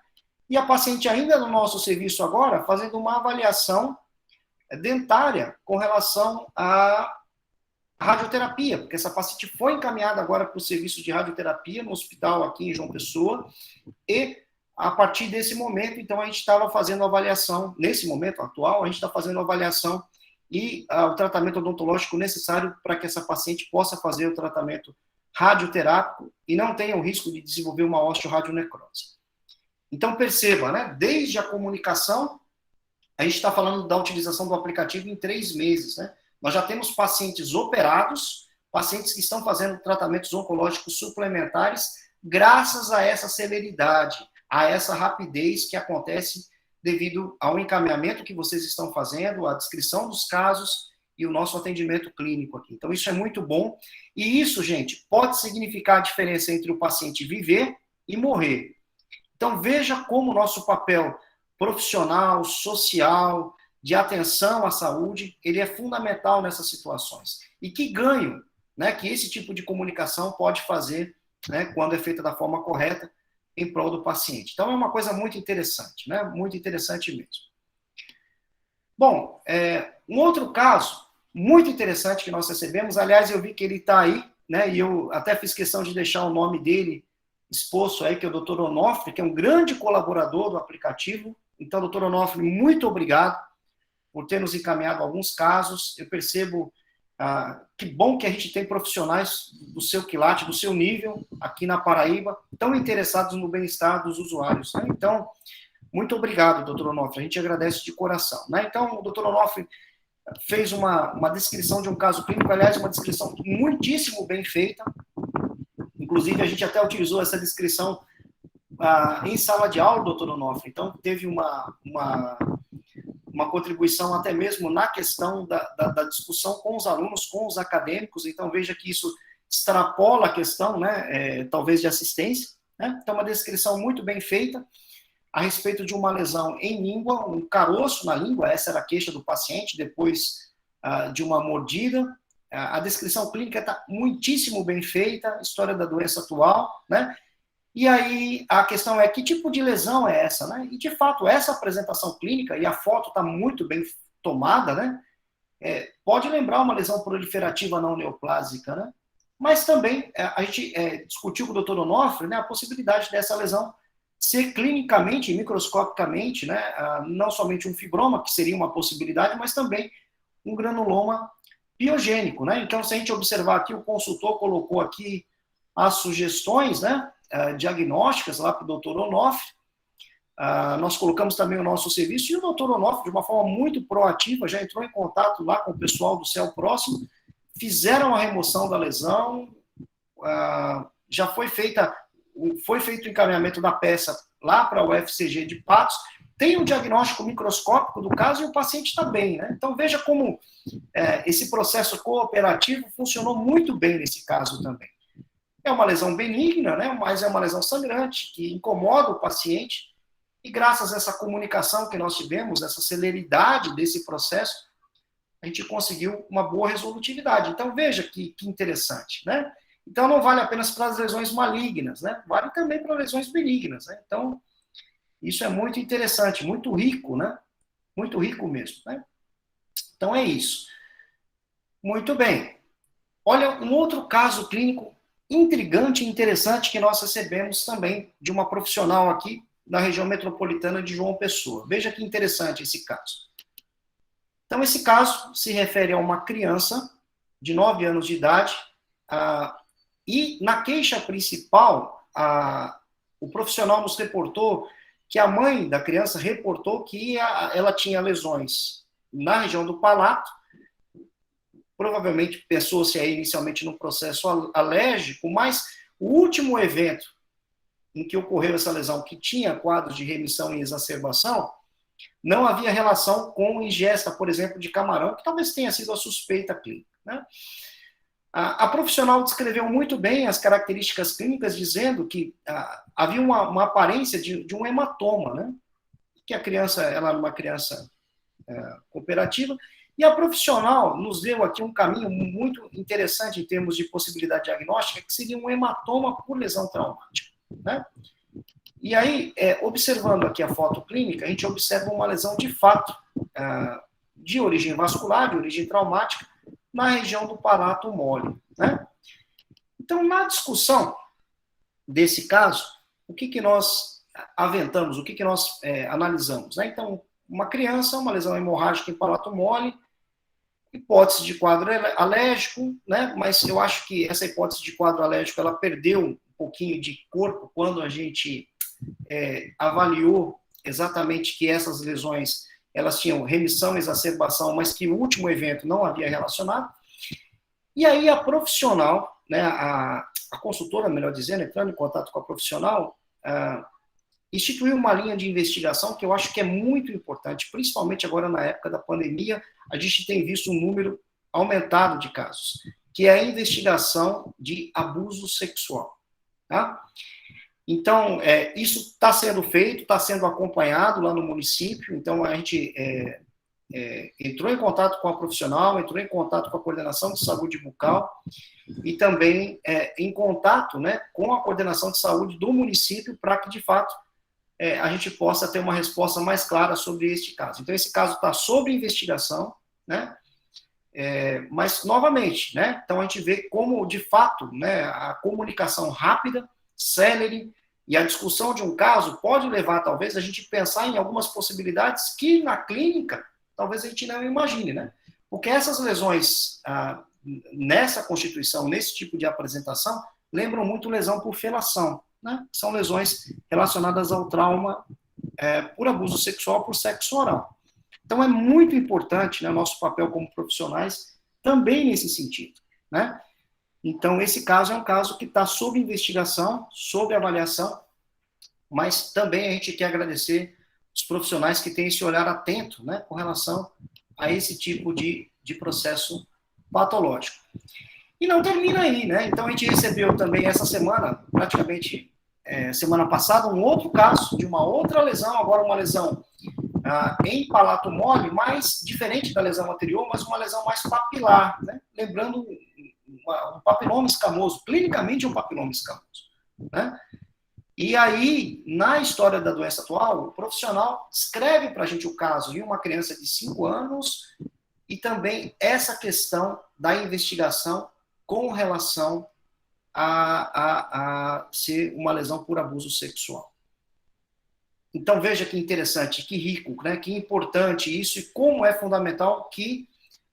E a paciente ainda no nosso serviço agora, fazendo uma avaliação dentária com relação à radioterapia, porque essa paciente foi encaminhada agora para o serviço de radioterapia no hospital aqui em João Pessoa, e a partir desse momento, então, a gente estava fazendo a avaliação, nesse momento atual, a gente está fazendo a avaliação e o tratamento odontológico necessário para que essa paciente possa fazer o tratamento radioterápico e não tenha o risco de desenvolver uma osteoradionecrose. Então, perceba, né, desde a comunicação, a gente está falando da utilização do aplicativo em 3 meses, né? Nós já temos pacientes operados, pacientes que estão fazendo tratamentos oncológicos suplementares, graças a essa celeridade, a essa rapidez que acontece devido ao encaminhamento que vocês estão fazendo, a descrição dos casos e o nosso atendimento clínico aqui. Então, isso é muito bom. E isso, gente, pode significar a diferença entre o paciente viver e morrer. Então, veja como o nosso papel profissional, social, de atenção à saúde, ele é fundamental nessas situações. E que ganho, né, que esse tipo de comunicação pode fazer, né, quando é feita da forma correta, em prol do paciente. Então, é uma coisa muito interessante, né, muito interessante mesmo. Bom, um outro caso muito interessante que nós recebemos, aliás, eu vi que ele está aí, né, e eu até fiz questão de deixar o nome dele exposto aí, que é o Dr. Onofre, que é um grande colaborador do aplicativo. Então, Dr. Onofre, muito obrigado por ter nos encaminhado alguns casos. Eu percebo que bom que a gente tem profissionais do seu quilate, do seu nível, aqui na Paraíba, tão interessados no bem-estar dos usuários, né? Então, muito obrigado, Dr. Onofre, a gente agradece de coração, né? Então, o Dr. Onofre fez uma descrição de um caso clínico, aliás, uma descrição muitíssimo bem feita. Inclusive, a gente até utilizou essa descrição em sala de aula, doutor Onofre. Então, teve uma contribuição até mesmo na questão da discussão com os alunos, com os acadêmicos. Então, veja que isso extrapola a questão, né, talvez de assistência, né? Então, uma descrição muito bem feita a respeito de uma lesão em língua, um caroço na língua, essa era a queixa do paciente, depois de uma mordida. A descrição clínica está muitíssimo bem feita, história da doença atual, né? E aí a questão é que tipo de lesão é essa, né? E de fato, essa apresentação clínica, e a foto está muito bem tomada, né? Pode lembrar uma lesão proliferativa não neoplásica, né? Mas também a gente discutiu com o Dr. Onofre, né, a possibilidade dessa lesão ser clinicamente, microscopicamente, né, não somente um fibroma, que seria uma possibilidade, mas também um granuloma piogênico, né? Então, se a gente observar aqui, o consultor colocou aqui as sugestões, né? diagnósticas lá para o doutor Onofre. Nós colocamos também o nosso serviço, e o doutor Onofre, de uma forma muito proativa, já entrou em contato lá com o pessoal do Céu Próximo, fizeram a remoção da lesão, já foi feito o encaminhamento da peça lá para o FCG de Patos, tem um diagnóstico microscópico do caso e o paciente está bem, né? Então veja como esse processo cooperativo funcionou muito bem nesse caso também. É uma lesão benigna, né? Mas é uma lesão sangrante que incomoda o paciente, e graças a essa comunicação que nós tivemos, essa celeridade desse processo, a gente conseguiu uma boa resolutividade. Então veja que interessante, né? Então não vale apenas para as lesões malignas, né? Vale também para lesões benignas, né? Então isso é muito interessante, muito rico, né? Muito rico mesmo, né? Então é isso. Muito bem. Olha, um outro caso clínico intrigante e interessante que nós recebemos também de uma profissional aqui na região metropolitana de João Pessoa. Veja que interessante esse caso. Então, esse caso se refere a uma criança de 9 anos de idade, e na queixa principal, o profissional nos reportou que a mãe da criança reportou que ela tinha lesões na região do palato. Provavelmente pensou-se aí inicialmente no processo alérgico, mas o último evento em que ocorreu essa lesão, que tinha quadros de remissão e exacerbação, não havia relação com ingesta, por exemplo, de camarão, que talvez tenha sido a suspeita clínica, né? A profissional descreveu muito bem as características clínicas, dizendo que havia uma aparência de um hematoma, né? Que a criança, ela era uma criança cooperativa, e a profissional nos deu aqui um caminho muito interessante em termos de possibilidade diagnóstica, que seria um hematoma por lesão traumática, né? E aí, observando aqui a foto clínica, a gente observa uma lesão de fato de origem vascular, de origem traumática, na região do palato mole, né? Então, na discussão desse caso, o que nós aventamos, o que nós analisamos, né? Então, uma criança, uma lesão hemorrágica em palato mole, hipótese de quadro alérgico, né? Mas eu acho que essa hipótese de quadro alérgico, ela perdeu um pouquinho de corpo quando a gente avaliou exatamente que essas lesões, elas tinham remissão, exacerbação, mas que o último evento não havia relacionado. E aí a profissional, né, a consultora, melhor dizendo, entrando em contato com a profissional, instituiu uma linha de investigação que eu acho que é muito importante, principalmente agora na época da pandemia, a gente tem visto um número aumentado de casos, que é a investigação de abuso sexual, tá? Então, isso está sendo feito, está sendo acompanhado lá no município. Então, a gente entrou em contato com a profissional, entrou em contato com a coordenação de saúde bucal e também em contato, né, com a coordenação de saúde do município, para que, de fato, a gente possa ter uma resposta mais clara sobre este caso. Então, esse caso está sob investigação, né? Mas, novamente, né, então a gente vê como, de fato, né, a comunicação rápida, célere, e a discussão de um caso pode levar, talvez, a gente pensar em algumas possibilidades que, na clínica, talvez a gente não imagine, né? Porque essas lesões, nessa constituição, nesse tipo de apresentação, lembram muito lesão por felação, né? São lesões relacionadas ao trauma por abuso sexual, por sexo oral. Então, é muito importante, né, nosso papel como profissionais também nesse sentido, né? Então, esse caso é um caso que está sob investigação, sob avaliação, mas também a gente quer agradecer os profissionais que têm esse olhar atento, né, com relação a esse tipo de processo patológico. E não termina aí, né? Então, a gente recebeu também essa semana, praticamente semana passada, um outro caso de uma outra lesão, agora uma lesão em palato mole, mais diferente da lesão anterior, mas uma lesão mais papilar, né? Lembrando um papiloma escamoso, clinicamente um papiloma escamoso, né? E aí, na história da doença atual, o profissional escreve para a gente o caso de uma criança de 5 anos e também essa questão da investigação com relação a ser uma lesão por abuso sexual. Então, veja que interessante, que rico, né? Que importante isso e como é fundamental que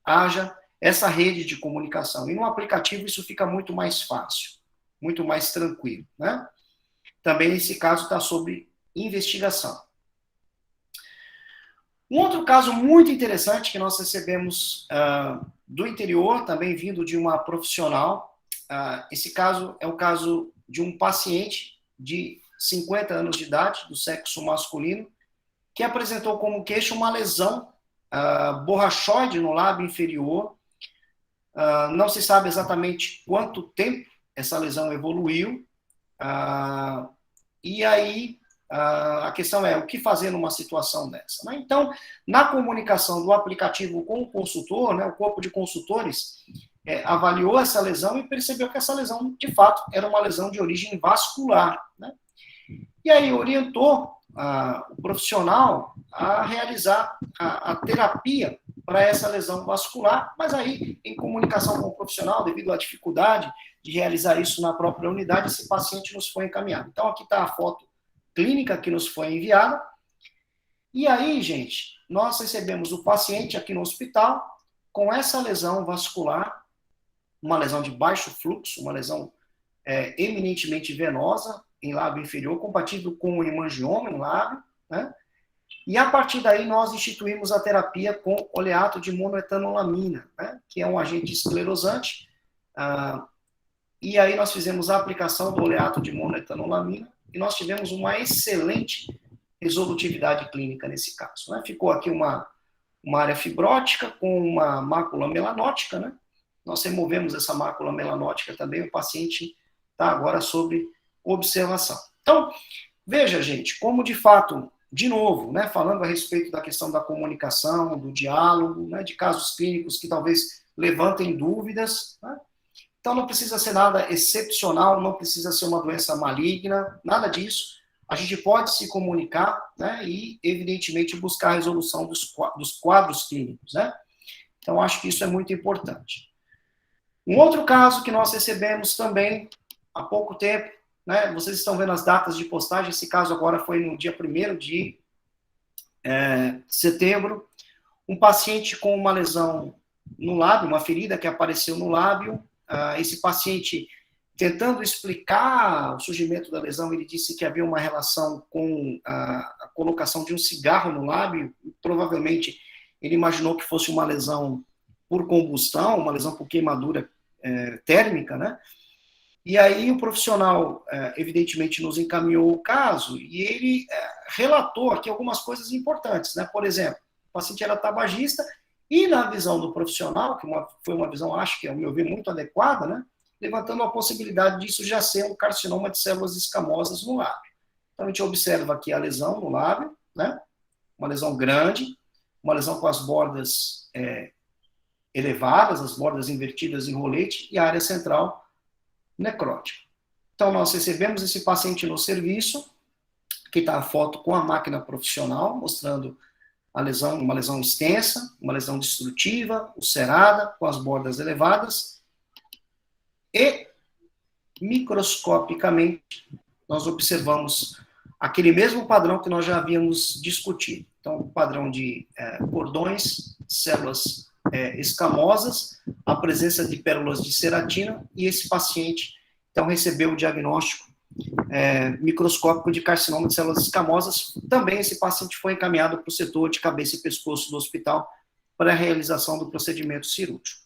haja essa rede de comunicação. E no aplicativo isso fica muito mais fácil, muito mais tranquilo, né? também esse caso está sob investigação. Um outro caso muito interessante que nós recebemos do interior, também vindo de uma profissional, esse caso é o caso de um paciente de 50 anos de idade, do sexo masculino, que apresentou como queixa uma lesão borrachoide no lábio inferior. Não se sabe exatamente quanto tempo essa lesão evoluiu. E aí, a questão é o que fazer numa situação dessa, né? Então, na comunicação do aplicativo com o consultor, né, o corpo de consultores avaliou essa lesão e percebeu que essa lesão, de fato, era uma lesão de origem vascular, né? E aí orientou o profissional a realizar a terapia para essa lesão vascular, mas aí, em comunicação com o profissional, devido à dificuldade de realizar isso na própria unidade, esse paciente nos foi encaminhado. Então, aqui está a foto clínica que nos foi enviada. E aí, gente, nós recebemos o paciente aqui no hospital com essa lesão vascular, uma lesão de baixo fluxo, uma lesão eminentemente venosa em lábio inferior, compatível com o hemangioma em lábio, né? E a partir daí nós instituímos a terapia com oleato de monoetanolamina, né? Que é um agente esclerosante. E aí nós fizemos a aplicação do oleato de monoetanolamina e nós tivemos uma excelente resolutividade clínica nesse caso, né? Ficou aqui uma área fibrótica com uma mácula melanótica, né? Nós removemos essa mácula melanótica também, o paciente está agora sob observação. Então, veja, gente, como de fato, de novo, né, falando a respeito da questão da comunicação, do diálogo, né, de casos clínicos que talvez levantem dúvidas, né? Então, não precisa ser nada excepcional, não precisa ser uma doença maligna, nada disso. A gente pode se comunicar, né, e, evidentemente, buscar a resolução dos quadros clínicos, né? Então, acho que isso é muito importante. Um outro caso que nós recebemos também há pouco tempo, né, vocês estão vendo as datas de postagem, esse caso agora foi no dia 1º de setembro, um paciente com uma lesão no lábio, uma ferida que apareceu no lábio. Esse paciente, tentando explicar o surgimento da lesão, ele disse que havia uma relação com a colocação de um cigarro no lábio. Provavelmente ele imaginou que fosse uma lesão por combustão, uma lesão por queimadura térmica, né? E aí o profissional, evidentemente, nos encaminhou o caso e ele relatou aqui algumas coisas importantes, né? Por exemplo, o paciente era tabagista e, na visão do profissional, que foi uma visão, acho que, ao meu ver, muito adequada, né? Levantando a possibilidade disso já ser um carcinoma de células escamosas no lábio. Então, a gente observa aqui a lesão no lábio, né? Uma lesão grande, uma lesão com as bordas elevadas, as bordas invertidas em rolete e a área central necrótica. Então, nós recebemos esse paciente no serviço, aqui está a foto com a máquina profissional, mostrando a lesão, uma lesão extensa, uma lesão destrutiva, ulcerada, com as bordas elevadas, e, microscopicamente, nós observamos aquele mesmo padrão que nós já havíamos discutido. Então, o padrão de cordões, células escamosas, a presença de pérolas de ceratina, e esse paciente, então, recebeu o diagnóstico microscópico de carcinoma de células escamosas. Também esse paciente foi encaminhado para o setor de cabeça e pescoço do hospital para a realização do procedimento cirúrgico.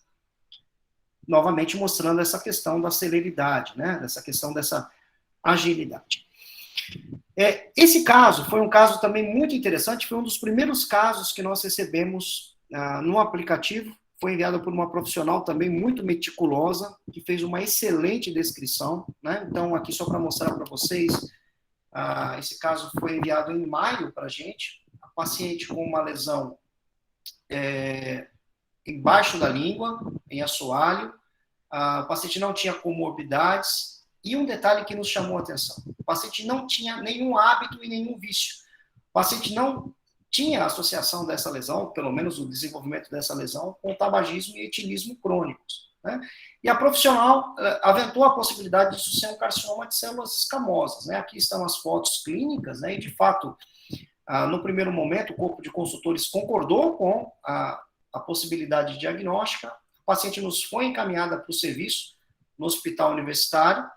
Novamente mostrando essa questão da celeridade, né? Essa questão dessa agilidade. Esse caso foi um caso também muito interessante, foi um dos primeiros casos que nós recebemos no aplicativo, foi enviado por uma profissional também muito meticulosa, que fez uma excelente descrição, né? Então, aqui só para mostrar para vocês, esse caso foi enviado em maio para a gente, a paciente com uma lesão embaixo da língua, em assoalho, o paciente não tinha comorbidades, e um detalhe que nos chamou a atenção, o paciente não tinha nenhum hábito e nenhum vício, o paciente não tinha associação dessa lesão, pelo menos o desenvolvimento dessa lesão, com tabagismo e etilismo crônicos, né? E a profissional aventou a possibilidade disso ser um carcinoma de células escamosas, né? Aqui estão as fotos clínicas, né? E, de fato, no primeiro momento, o corpo de consultores concordou com a possibilidade diagnóstica, a paciente nos foi encaminhada para o serviço no hospital universitário,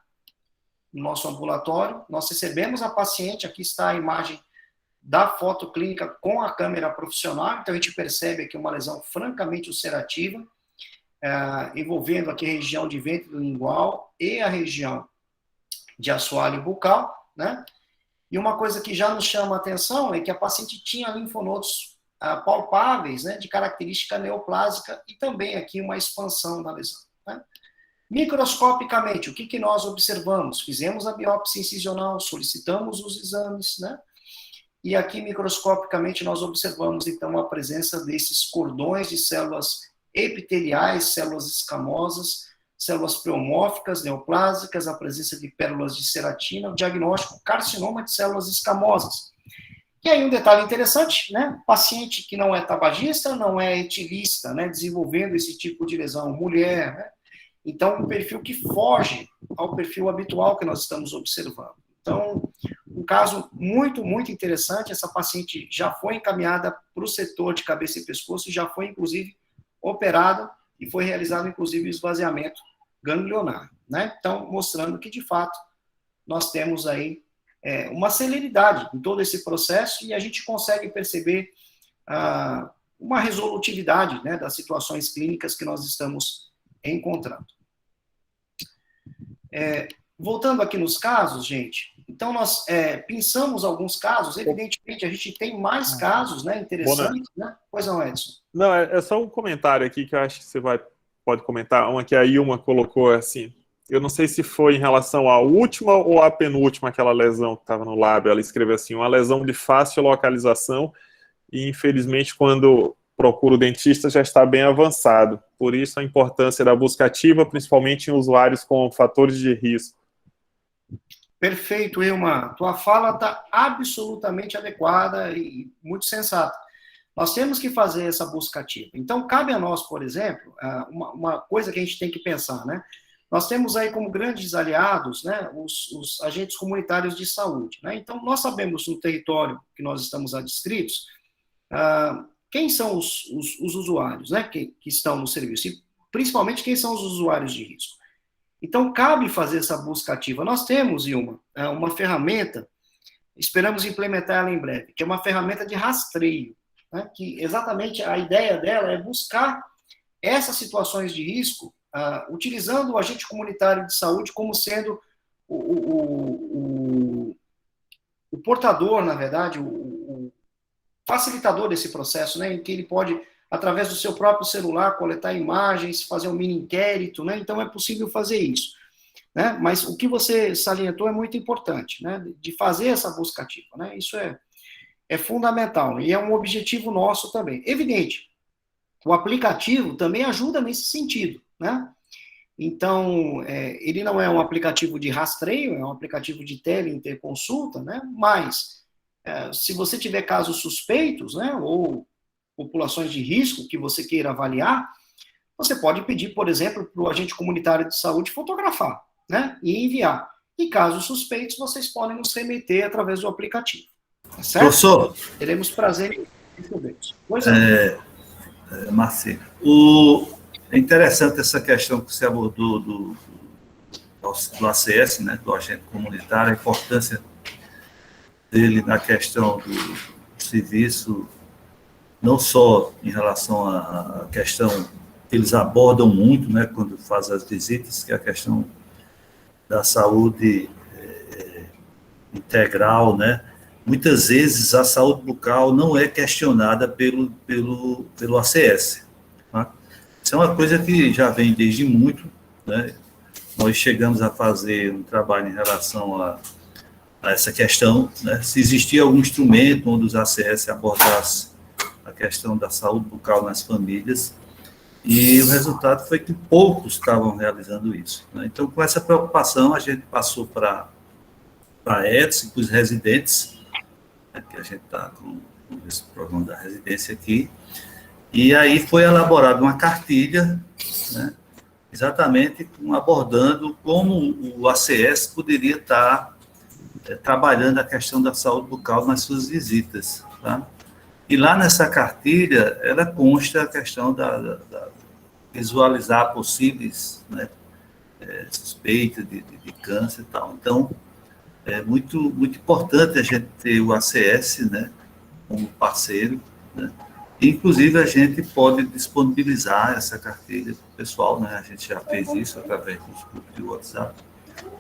no nosso ambulatório, nós recebemos a paciente, aqui está a imagem da foto clínica com a câmera profissional, então a gente percebe aqui uma lesão francamente ulcerativa, envolvendo aqui a região de ventro lingual e a região de assoalho bucal, né? E uma coisa que já nos chama a atenção é que a paciente tinha linfonodos palpáveis, né, de característica neoplásica e também aqui uma expansão da lesão, né? Microscopicamente, o que nós observamos? Fizemos a biópsia incisional, solicitamos os exames, né? E aqui, microscopicamente, nós observamos, então, a presença desses cordões de células epiteliais, células escamosas, células pleomórficas, neoplásicas, a presença de pérolas de ceratina, o diagnóstico carcinoma de células escamosas. E aí um detalhe interessante, né? Paciente que não é tabagista, não é etilista, né? Desenvolvendo esse tipo de lesão, mulher, né? Então, um perfil que foge ao perfil habitual que nós estamos observando. Então, um caso muito, muito interessante, essa paciente já foi encaminhada para o setor de cabeça e pescoço, já foi, inclusive, operada e foi realizado, inclusive, o esvaziamento ganglionar, né? Então, mostrando que, de fato, nós temos aí uma celeridade em todo esse processo e a gente consegue perceber uma resolutividade, né, das situações clínicas que nós estamos encontrando. Voltando aqui nos casos, gente, então nós pensamos alguns casos, evidentemente a gente tem mais casos, né, interessantes, né? Pois não, Edson? Não, é só um comentário aqui que eu acho que você pode comentar, uma que a Ilma colocou assim, eu não sei se foi em relação à última ou à penúltima, aquela lesão que estava no lábio, ela escreveu assim, uma lesão de fácil localização e infelizmente quando procura o dentista já está bem avançado, por isso a importância da busca ativa, principalmente em usuários com fatores de risco. Perfeito, Ilma. Tua fala está absolutamente adequada e muito sensata. Nós temos que fazer essa busca ativa. Então, cabe a nós, por exemplo, uma coisa que a gente tem que pensar, né? Nós temos aí como grandes aliados, né, os agentes comunitários de saúde, né? Então, nós sabemos no território que nós estamos adstritos, quem são os usuários, né, que estão no serviço, e principalmente quem são os usuários de risco. Então, cabe fazer essa busca ativa. Nós temos, Ilma, uma ferramenta, esperamos implementar ela em breve, que é uma ferramenta de rastreio, né, que exatamente a ideia dela é buscar essas situações de risco, utilizando o agente comunitário de saúde como sendo o portador, na verdade, o facilitador desse processo, né, em que ele pode, através do seu próprio celular, coletar imagens, fazer um mini inquérito, né? Então é possível fazer isso, né? Mas o que você salientou é muito importante, né? De fazer essa busca ativa, né? Isso é fundamental e é um objetivo nosso também. Evidente, o aplicativo também ajuda nesse sentido, né? Então, ele não é um aplicativo de rastreio, é um aplicativo de teleinterconsulta, né? Mas, se você tiver casos suspeitos, né? Ou populações de risco que você queira avaliar, você pode pedir, por exemplo, para o agente comunitário de saúde fotografar, né? E enviar. E casos suspeitos, vocês podem nos remeter através do aplicativo. Tá certo? Professor, teremos prazer em recebê-los. Pois Marci, é interessante essa questão que você abordou do ACS, né, do agente comunitário, a importância dele na questão do serviço, não só em relação à questão que eles abordam muito, né, quando fazem as visitas, que é a questão da saúde integral, né? Muitas vezes a saúde bucal não é questionada pelo ACS. Tá? Isso é uma coisa que já vem desde muito, né? Nós chegamos a fazer um trabalho em relação a essa questão, né? Se existia algum instrumento onde os ACS abordassem a questão da saúde bucal nas famílias, e o resultado foi que poucos estavam realizando isso, né? Então, com essa preocupação, a gente passou para a ETS, para os residentes, né, que a gente está com esse programa da residência aqui, e aí foi elaborada uma cartilha, né, exatamente abordando como o ACS poderia estar trabalhando a questão da saúde bucal nas suas visitas, tá? E lá nessa cartilha, ela consta a questão da visualizar possíveis, né, suspeita de câncer e tal. Então, é muito importante a gente ter o ACS, né, como parceiro, né? Inclusive, a gente pode disponibilizar essa carteira para o pessoal, né? A gente já fez isso através dos grupos de WhatsApp,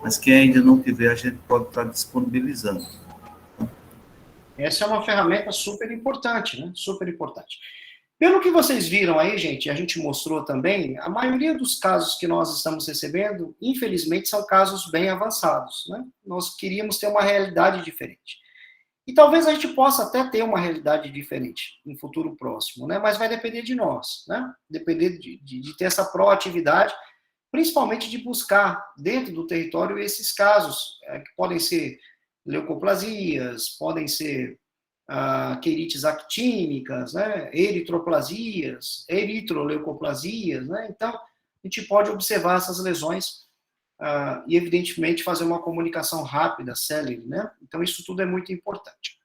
mas quem ainda não tiver, a gente pode estar disponibilizando. Essa é uma ferramenta super importante, né? Super importante. Pelo que vocês viram aí, gente, a gente mostrou também, a maioria dos casos que nós estamos recebendo, infelizmente, são casos bem avançados, né? Nós queríamos ter uma realidade diferente. E talvez a gente possa até ter uma realidade diferente no futuro próximo, né? Mas vai depender de nós, né? Depender de ter essa proatividade, principalmente de buscar dentro do território esses casos, que podem ser leucoplasias, podem ser querites actínicas, né? Eritroplasias, eritroleucoplasias, né? Então, a gente pode observar essas lesões e, evidentemente, fazer uma comunicação rápida, célere, né? Então, isso tudo é muito importante.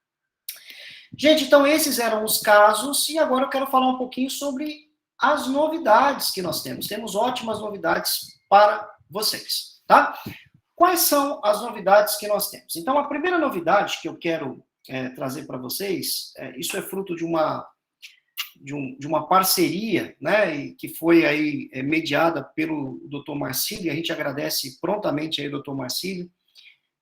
Gente, então, esses eram os casos, e agora eu quero falar um pouquinho sobre as novidades que nós temos. Temos ótimas novidades para vocês, tá? Quais são as novidades que nós temos? Então, a primeira novidade que eu quero trazer para vocês, isso é fruto de uma parceria, né, que foi aí mediada pelo Dr. Marcílio, a gente agradece prontamente aí o Dr. Marcílio,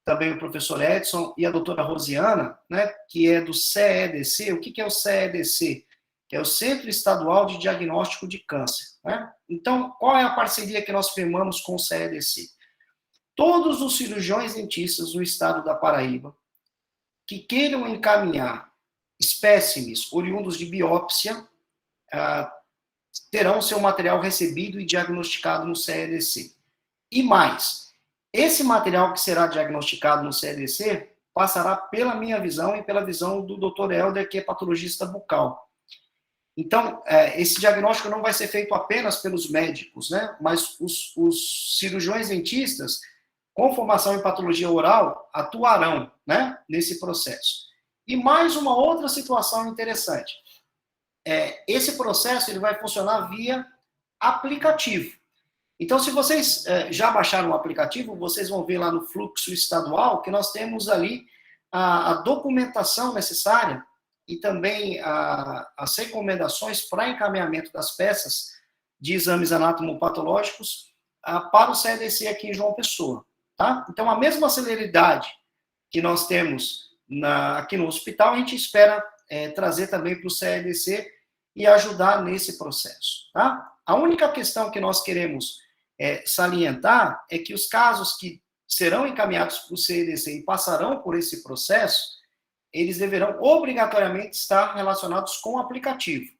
também o professor Edson e a doutora Rosiana, né, que é do CEDC. O que é o CEDC? Que é o Centro Estadual de Diagnóstico de Câncer, né? Então, qual é a parceria que nós firmamos com o CEDC? Todos os cirurgiões dentistas do estado da Paraíba que queiram encaminhar espécimes oriundos de biópsia terão seu material recebido e diagnosticado no CEDC. E mais, esse material que será diagnosticado no CEDC passará pela minha visão e pela visão do Dr. Helder, que é patologista bucal. Então, esse diagnóstico não vai ser feito apenas pelos médicos, né? Mas os cirurgiões dentistas com formação em patologia oral, atuarão, né, nesse processo. E mais uma outra situação interessante. Esse processo ele vai funcionar via aplicativo. Então, se vocês já baixaram o aplicativo, vocês vão ver lá no fluxo estadual que nós temos ali a documentação necessária e também as recomendações para encaminhamento das peças de exames anatomopatológicos para o CEDC aqui em João Pessoa. Tá? Então, a mesma celeridade que nós temos aqui no hospital, a gente espera trazer também para o CEDC e ajudar nesse processo. Tá? A única questão que nós queremos salientar é que os casos que serão encaminhados para o CEDC e passarão por esse processo, eles deverão obrigatoriamente estar relacionados com o aplicativo.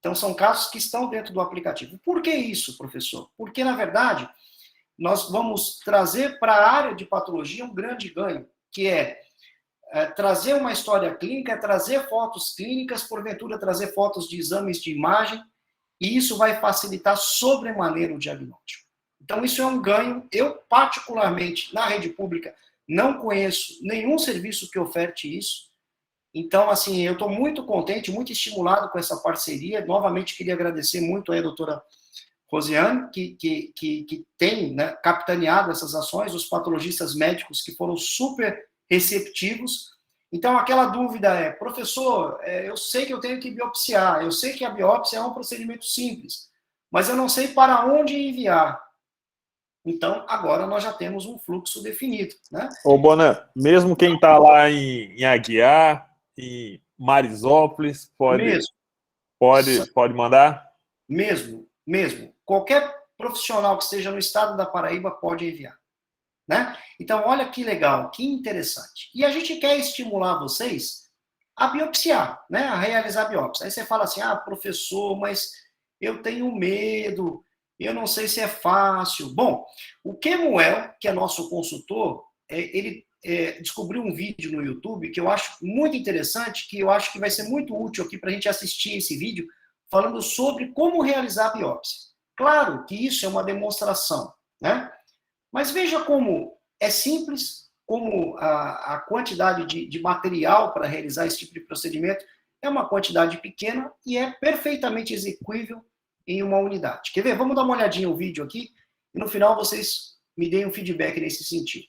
Então, são casos que estão dentro do aplicativo. Por que isso, professor? Porque, na verdade, nós vamos trazer para a área de patologia um grande ganho, que é trazer uma história clínica, trazer fotos clínicas, porventura trazer fotos de exames de imagem, e isso vai facilitar sobremaneira o diagnóstico. Então, isso é um ganho. Eu, particularmente, na rede pública, não conheço nenhum serviço que oferte isso. Então, assim, eu estou muito contente, muito estimulado com essa parceria. Novamente, queria agradecer muito aí a doutora Rosiane, que tem, né, capitaneado essas ações, os patologistas médicos que foram super receptivos. Então, aquela dúvida professor, eu sei que eu tenho que biopsiar, eu sei que a biópsia é um procedimento simples, mas eu não sei para onde enviar. Então, agora nós já temos um fluxo definido, né? Ô, Bonan, mesmo quem está lá em Aguiar, em Marisópolis, pode mandar? Mesmo. Qualquer profissional que esteja no estado da Paraíba pode enviar, né? Então, olha que legal, que interessante. E a gente quer estimular vocês a biopsiar, né? A realizar a biópsia. Aí você fala assim, professor, mas eu tenho medo, eu não sei se é fácil. Bom, o Kemuel, que é nosso consultor, ele descobriu um vídeo no YouTube que eu acho muito interessante, que eu acho que vai ser muito útil aqui para a gente assistir esse vídeo, falando sobre como realizar a biópsia. Claro que isso é uma demonstração, né? Mas veja como é simples, como a quantidade de material para realizar esse tipo de procedimento é uma quantidade pequena e é perfeitamente execuível em uma unidade. Quer ver? Vamos dar uma olhadinha no vídeo aqui e no final vocês me deem um feedback nesse sentido.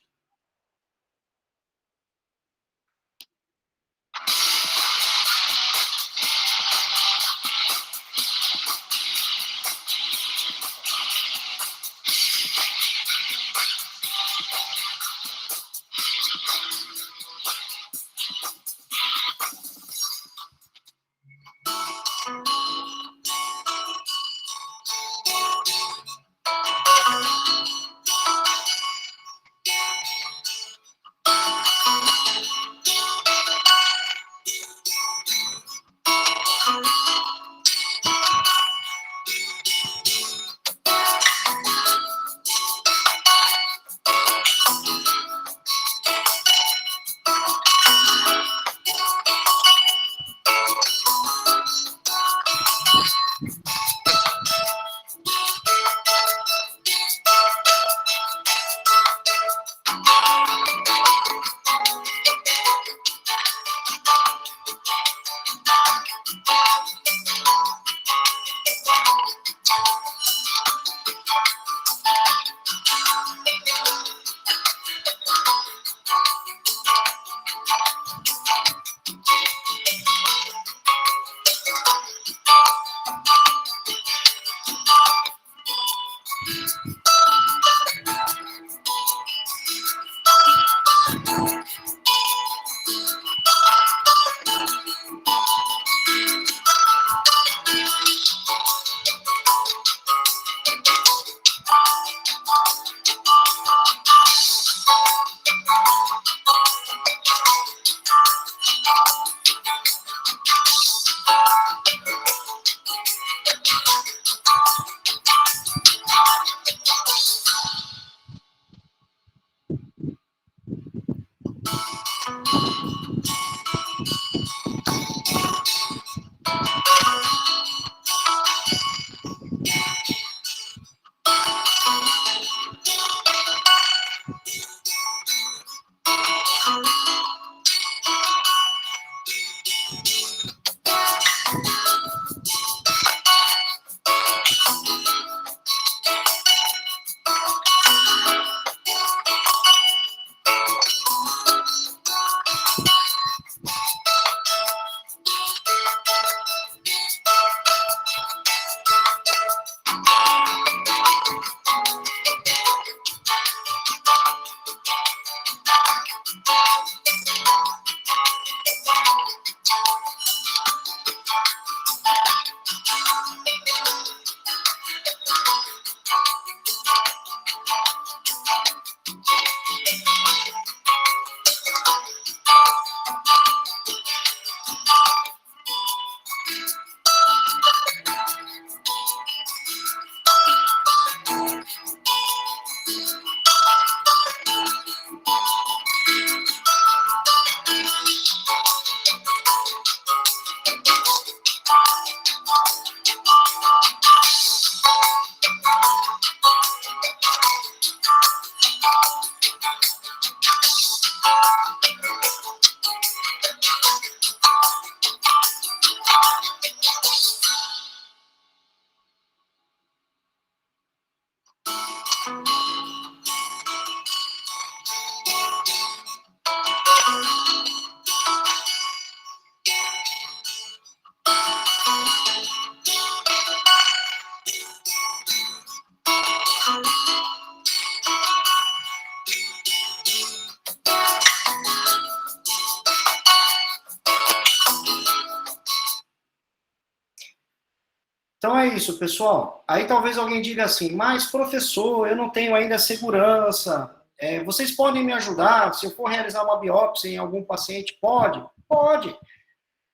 Então é isso, pessoal. Aí talvez alguém diga assim, mas professor, eu não tenho ainda segurança. Vocês podem me ajudar? Se eu for realizar uma biópsia em algum paciente, pode? Pode.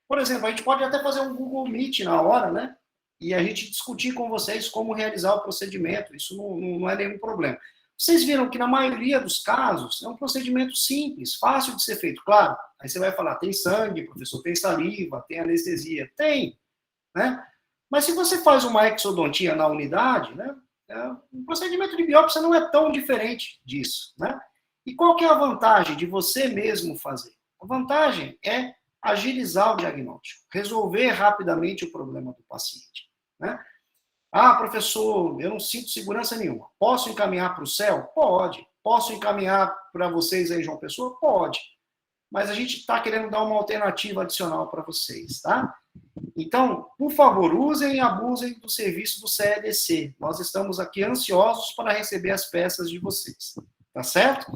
Por exemplo, a gente pode até fazer um Google Meet na hora, né? E a gente discutir com vocês como realizar o procedimento. Isso não é nenhum problema. Vocês viram que na maioria dos casos é um procedimento simples, fácil de ser feito. Claro, aí você vai falar, tem sangue, professor, tem saliva, tem anestesia. Tem, né? Mas se você faz uma exodontia na unidade, né, o procedimento de biópsia não é tão diferente disso, né? E qual que é a vantagem de você mesmo fazer? A vantagem é agilizar o diagnóstico, resolver rapidamente o problema do paciente, né? Ah, professor, eu não sinto segurança nenhuma. Posso encaminhar para o céu? Pode. Posso encaminhar para vocês aí, João Pessoa? Pode. Mas a gente está querendo dar uma alternativa adicional para vocês, tá? Então, por favor, usem e abusem do serviço do CEDC. Nós estamos aqui ansiosos para receber as peças de vocês, tá certo?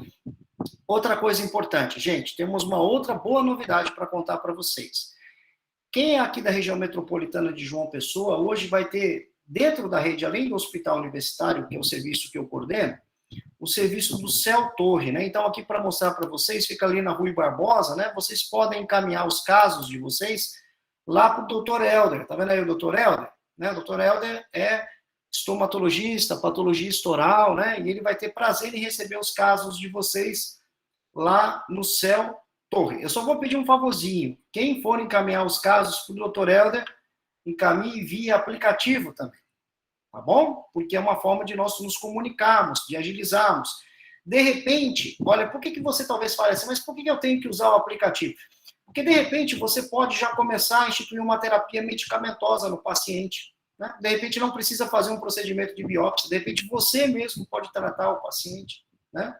Outra coisa importante, gente, temos uma outra boa novidade para contar para vocês. Quem é aqui da região metropolitana de João Pessoa, hoje vai ter, dentro da rede, além do hospital universitário, que é o serviço que eu coordeno, o serviço do Céu Torre, né? Então, aqui para mostrar para vocês, fica ali na Rui Barbosa, né? Vocês podem encaminhar os casos de vocês lá para o Dr. Helder. Tá vendo aí o Dr. Helder? Né? O Dr. Helder é estomatologista, patologista oral, né? E ele vai ter prazer em receber os casos de vocês lá no Céu Torre. Eu só vou pedir um favorzinho. Quem for encaminhar os casos para o Dr. Helder, encaminhe via aplicativo também. Tá bom? Porque é uma forma de nós nos comunicarmos, de agilizarmos. De repente, olha, por que você talvez fale assim, mas por que eu tenho que usar o aplicativo? Porque, de repente, você pode já começar a instituir uma terapia medicamentosa no paciente. Né? De repente, não precisa fazer um procedimento de biópsia. De repente, você mesmo pode tratar o paciente. Né?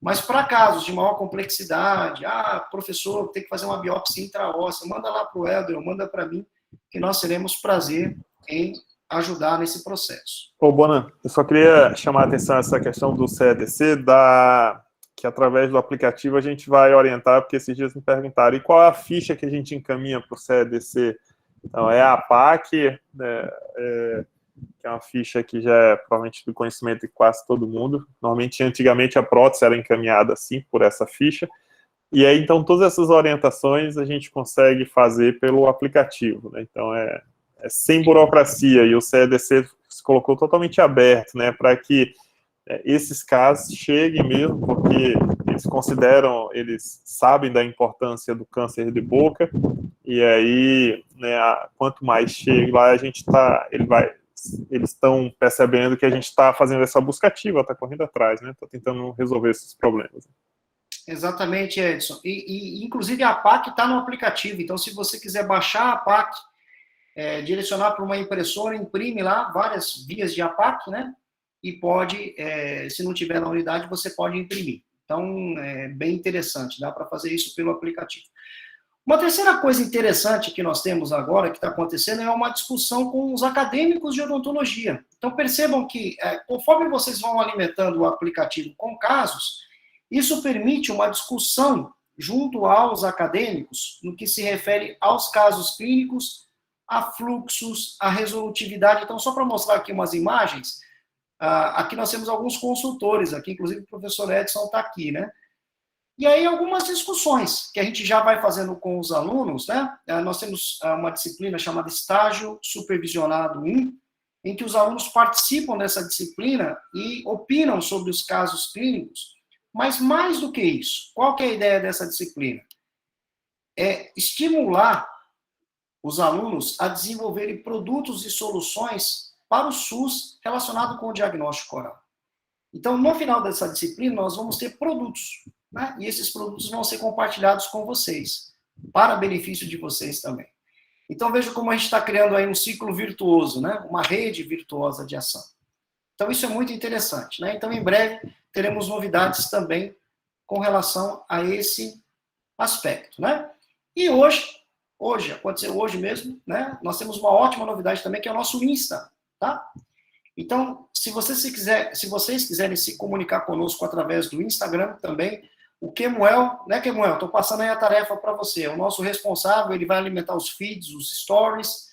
Mas, para casos de maior complexidade, professor, tem que fazer uma biópsia intraóssea, manda lá para o Helder, manda para mim, que nós teremos prazer em ajudar nesse processo. Ô, Bonan, eu só queria chamar a atenção a essa questão do CEDC, que através do aplicativo a gente vai orientar, porque esses dias me perguntaram, e qual é a ficha que a gente encaminha para o CEDC? Então, é a PAC, né, que é uma ficha que já é provavelmente do conhecimento de quase todo mundo. Normalmente, antigamente, a prótese era encaminhada assim, por essa ficha. E aí, então, todas essas orientações a gente consegue fazer pelo aplicativo, né? Então, é sem burocracia, e o CEDC se colocou totalmente aberto, né, para que esses casos cheguem mesmo, porque eles sabem da importância do câncer de boca, e aí, né, quanto mais chega lá, eles estão percebendo que a gente está fazendo essa busca ativa, está correndo atrás, né, está tentando resolver esses problemas. Exatamente, Edson. E inclusive, a PAC está no aplicativo, então, se você quiser baixar a PAC, direcionar para uma impressora, imprime lá várias vias de APAC, né? E pode, se não tiver na unidade, você pode imprimir. Então, é bem interessante, dá para fazer isso pelo aplicativo. Uma terceira coisa interessante que nós temos agora, que está acontecendo, é uma discussão com os acadêmicos de odontologia. Então, percebam que, conforme vocês vão alimentando o aplicativo com casos, isso permite uma discussão junto aos acadêmicos no que se refere aos casos clínicos, a fluxos, a resolutividade. Então, só para mostrar aqui umas imagens, aqui nós temos alguns consultores, aqui, inclusive o professor Edson está aqui, né? E aí, algumas discussões que a gente já vai fazendo com os alunos, né? Nós temos uma disciplina chamada Estágio Supervisionado 1, em que os alunos participam dessa disciplina e opinam sobre os casos clínicos, mas mais do que isso, qual que é a ideia dessa disciplina? É estimular os alunos a desenvolverem produtos e soluções para o SUS relacionado com o diagnóstico oral. Então, no final dessa disciplina, nós vamos ter produtos, né? E esses produtos vão ser compartilhados com vocês, para benefício de vocês também. Então, veja como a gente está criando aí um ciclo virtuoso, né? Uma rede virtuosa de ação. Então, isso é muito interessante, né? Então, em breve, teremos novidades também com relação a esse aspecto, né? E hoje, pode ser hoje mesmo, né? Nós temos uma ótima novidade também, que é o nosso Insta, tá? Então, se vocês quiserem se comunicar conosco através do Instagram também, o Kemuel, né, Kemuel? Estou passando aí a tarefa para você. É o nosso responsável, ele vai alimentar os feeds, os stories.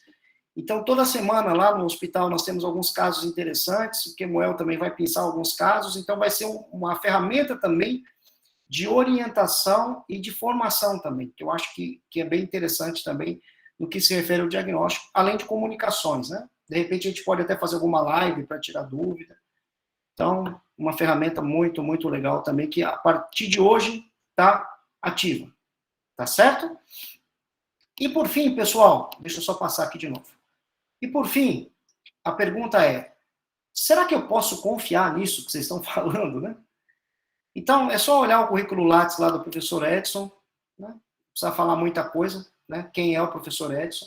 Então, toda semana lá no hospital nós temos alguns casos interessantes. O Kemuel também vai pensar alguns casos. Então, vai ser uma ferramenta também de orientação e de formação também, que eu acho que é bem interessante também no que se refere ao diagnóstico, além de comunicações, né? De repente, a gente pode até fazer alguma live para tirar dúvida. Então, uma ferramenta muito, muito legal também, que a partir de hoje está ativa. Tá certo? E por fim, pessoal, deixa eu só passar aqui de novo. E por fim, a pergunta é, será que eu posso confiar nisso que vocês estão falando, né? Então, é só olhar o currículo Lattes lá do professor Edson, né? Não precisa falar muita coisa, né? Quem é o professor Edson?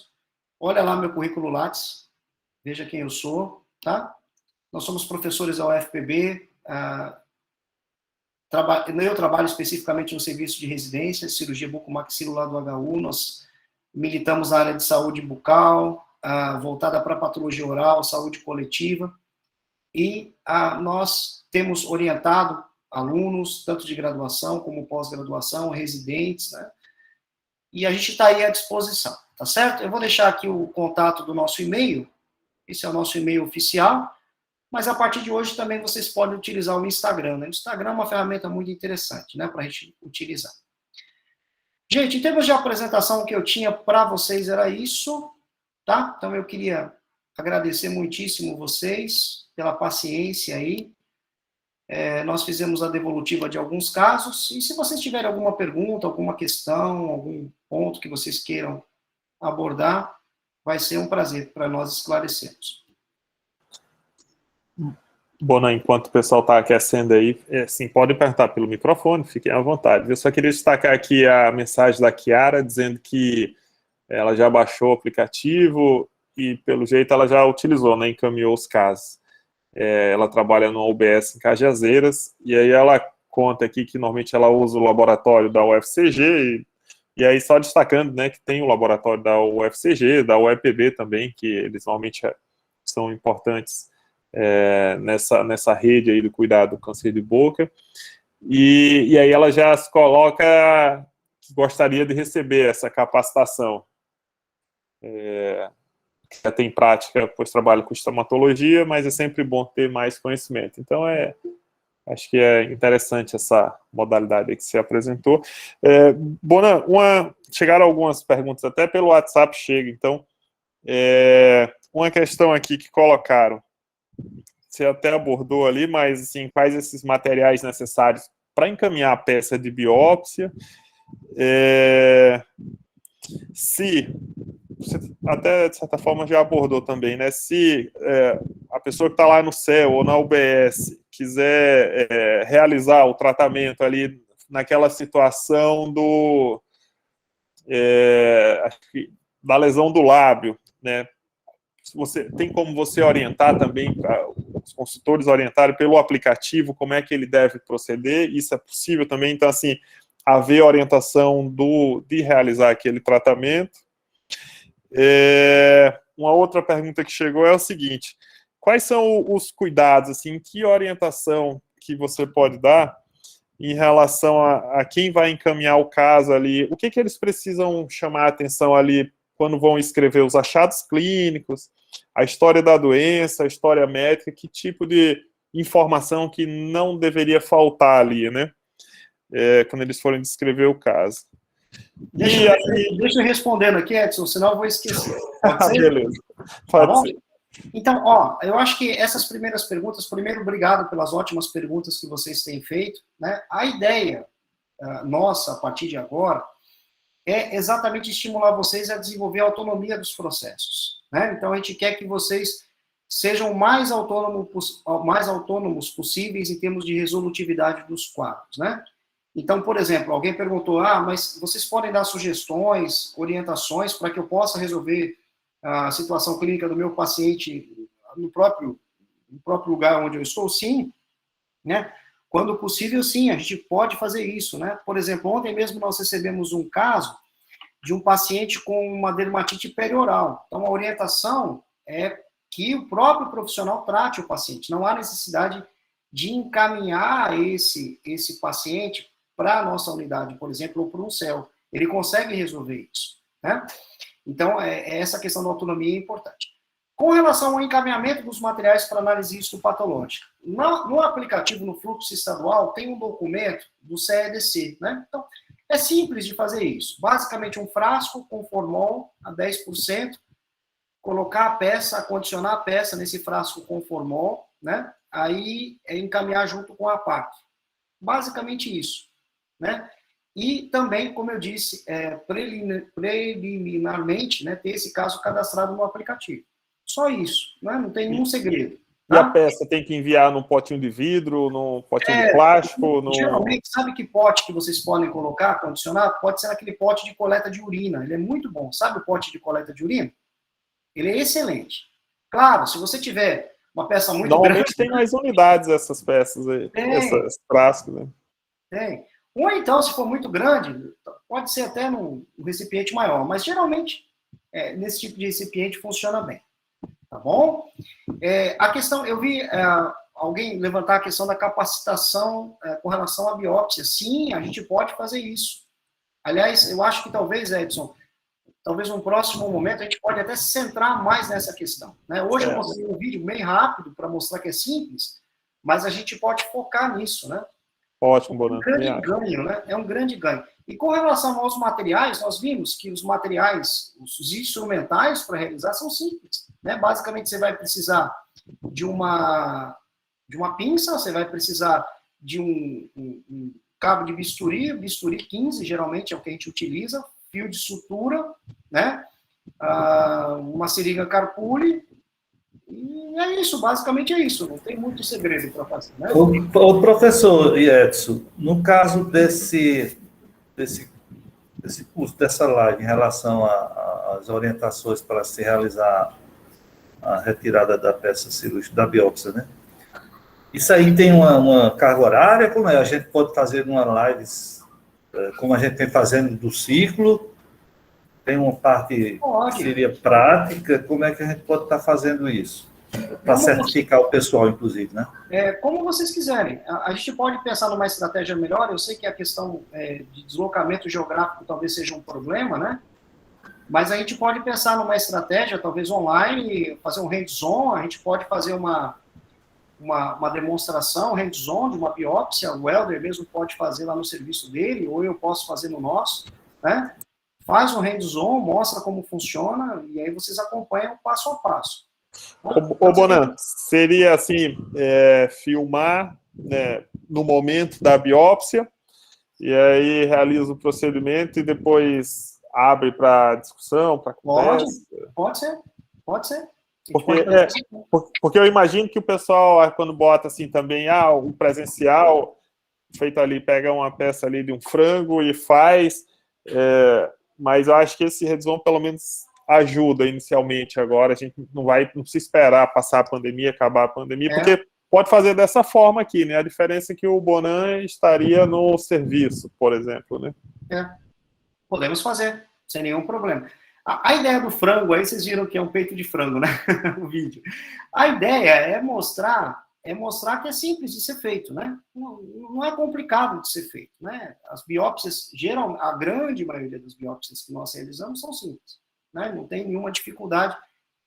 Olha lá meu currículo Lattes. veja quem eu sou, tá? Nós somos professores da UFPB, eu trabalho especificamente no serviço de residência, cirurgia bucomaxilo lá do HU, nós militamos na área de saúde bucal, voltada para patologia oral, saúde coletiva, e nós temos orientado alunos, tanto de graduação como pós-graduação, residentes, né? E a gente está aí à disposição, tá certo? Eu vou deixar aqui o contato do nosso e-mail, esse é o nosso e-mail oficial, mas a partir de hoje também vocês podem utilizar o Instagram, né? O Instagram é uma ferramenta muito interessante, né, para a gente utilizar. Gente, em termos de apresentação que eu tinha para vocês era isso, tá? Então eu queria agradecer muitíssimo vocês pela paciência aí. Nós fizemos a devolutiva de alguns casos, e se vocês tiverem alguma pergunta, alguma questão, algum ponto que vocês queiram abordar, vai ser um prazer para nós esclarecermos. Bom, enquanto o pessoal está aquecendo aí, assim, pode perguntar pelo microfone, fiquem à vontade. Eu só queria destacar aqui a mensagem da Chiara, dizendo que ela já baixou o aplicativo e, pelo jeito, ela já utilizou, né, encaminhou os casos. Ela trabalha no UBS em Cajazeiras, e aí ela conta aqui que normalmente ela usa o laboratório da UFCG, e aí só destacando, né, que tem o laboratório da UFCG, da UEPB também, que eles normalmente são importantes nessa rede aí do cuidado do câncer de boca, e aí ela já se coloca que gostaria de receber essa capacitação. Já tem prática, pois trabalho com estomatologia, mas é sempre bom ter mais conhecimento. Então, acho que é interessante essa modalidade que você apresentou. Bona, chegaram algumas perguntas, até pelo WhatsApp chega, então, uma questão aqui que colocaram, você até abordou ali, mas, assim, quais esses materiais necessários para encaminhar a peça de biópsia, se você até, de certa forma, já abordou também, né? Se a pessoa que está lá no CEL ou na UBS quiser realizar o tratamento ali naquela situação da lesão do lábio, né? Tem como você orientar também, os consultores orientarem pelo aplicativo como é que ele deve proceder? Isso é possível também? Então, assim, haver orientação de realizar aquele tratamento. Uma outra pergunta que chegou é o seguinte: quais são os cuidados, assim, que orientação que você pode dar em relação a quem vai encaminhar o caso ali? O que eles precisam chamar a atenção ali quando vão escrever os achados clínicos, a história da doença, a história médica, que tipo de informação que não deveria faltar ali, né? Quando eles forem descrever o caso. Deixa eu respondendo aqui, Edson, senão eu vou esquecer. Pode ser? Beleza. Pode ser. Então, eu acho que essas primeiras perguntas, primeiro, obrigado pelas ótimas perguntas que vocês têm feito, né? A ideia nossa, a partir de agora, é exatamente estimular vocês a desenvolver a autonomia dos processos, né? Então, a gente quer que vocês sejam mais autônomos possíveis em termos de resolutividade dos quadros, né? Então, por exemplo, alguém perguntou, mas vocês podem dar sugestões, orientações para que eu possa resolver a situação clínica do meu paciente no próprio lugar onde eu estou? Sim, né? Quando possível, sim, a gente pode fazer isso, né? Por exemplo, ontem mesmo nós recebemos um caso de um paciente com uma dermatite perioral. Então, a orientação é que o próprio profissional trate o paciente. Não há necessidade de encaminhar esse paciente para a nossa unidade, por exemplo, ou para um CEL. Ele consegue resolver isso, né? Então, essa questão da autonomia é importante. Com relação ao encaminhamento dos materiais para análise histopatológica, no aplicativo, no fluxo estadual, tem um documento do CEDC, né? Então, é simples de fazer isso. Basicamente, um frasco com formol a 10%, colocar a peça, acondicionar a peça nesse frasco com formol, né? Aí, encaminhar junto com a PAC. Basicamente isso, né? E também, como eu disse, preliminarmente, né, ter esse caso cadastrado no aplicativo. Só isso, né? Não tem nenhum segredo. Tá? E a peça tem que enviar num potinho de vidro, num potinho de plástico? Geralmente, sabe que pote que vocês podem colocar, condicionar? Pode ser aquele pote de coleta de urina. Ele é muito bom. Sabe o pote de coleta de urina? Ele é excelente. Claro, se você tiver uma peça muito Normalmente grande... tem mais unidades essas peças aí, esses frascos, né? Tem. Ou então, se for muito grande, pode ser até num recipiente maior, mas geralmente nesse tipo de recipiente funciona bem. Tá bom? A questão, eu vi alguém levantar a questão da capacitação com relação à biópsia. Sim, a gente pode fazer isso. Aliás, eu acho que talvez, Edson, talvez num próximo momento a gente pode até se centrar mais nessa questão. Né? Hoje eu mostrei um vídeo bem rápido para mostrar que é simples, mas a gente pode focar nisso, né? Ótimo, Bonan. É um grande ganho, né? É um grande ganho. E com relação aos materiais, nós vimos que os materiais, os instrumentais para realizar são simples. Né? Basicamente, você vai precisar de uma pinça, você vai precisar de um cabo de bisturi 15, geralmente é o que a gente utiliza, fio de sutura, né? Uma seringa carpule, e é isso, basicamente é isso, não tem muito segredo para fazer. Né? O professor Edson, no caso desse curso, dessa live, em relação às orientações para se realizar a retirada da peça cirúrgica, da biópsia, né? Isso aí tem uma carga horária? Como é? A gente pode fazer uma live, como a gente tem fazendo do ciclo? Tem uma parte que seria prática? Como é que a gente pode estar fazendo isso? Para certificar o pessoal, inclusive, né? Como vocês quiserem. A gente pode pensar numa estratégia melhor. Eu sei que a questão de deslocamento geográfico talvez seja um problema, né? Mas a gente pode pensar numa estratégia, talvez online, fazer um hands-on. A gente pode fazer uma demonstração hands-on de uma biópsia. O Helder mesmo pode fazer lá no serviço dele, ou eu posso fazer no nosso, né? Faz um hands-on, mostra como funciona, e aí vocês acompanham passo a passo. Ô Bonan, seria assim, filmar, né, no momento da biópsia, e aí realiza o procedimento e depois abre para discussão, para conversa? Pode ser. Porque eu imagino que o pessoal, quando bota assim também, o presencial, feito ali, pega uma peça ali de um frango e faz, mas eu acho que esse hands-on pelo menos ajuda inicialmente agora, a gente não precisa esperar passar a pandemia, acabar a pandemia, porque pode fazer dessa forma aqui, né? A diferença é que o Bonan estaria no serviço, por exemplo, né? Podemos fazer, sem nenhum problema. A ideia do frango, aí vocês viram que é um peito de frango, né? O vídeo. A ideia é mostrar que é simples de ser feito, né? Não é complicado de ser feito, né? As biópsias, a grande maioria das biópsias que nós realizamos são simples, né? Não tem nenhuma dificuldade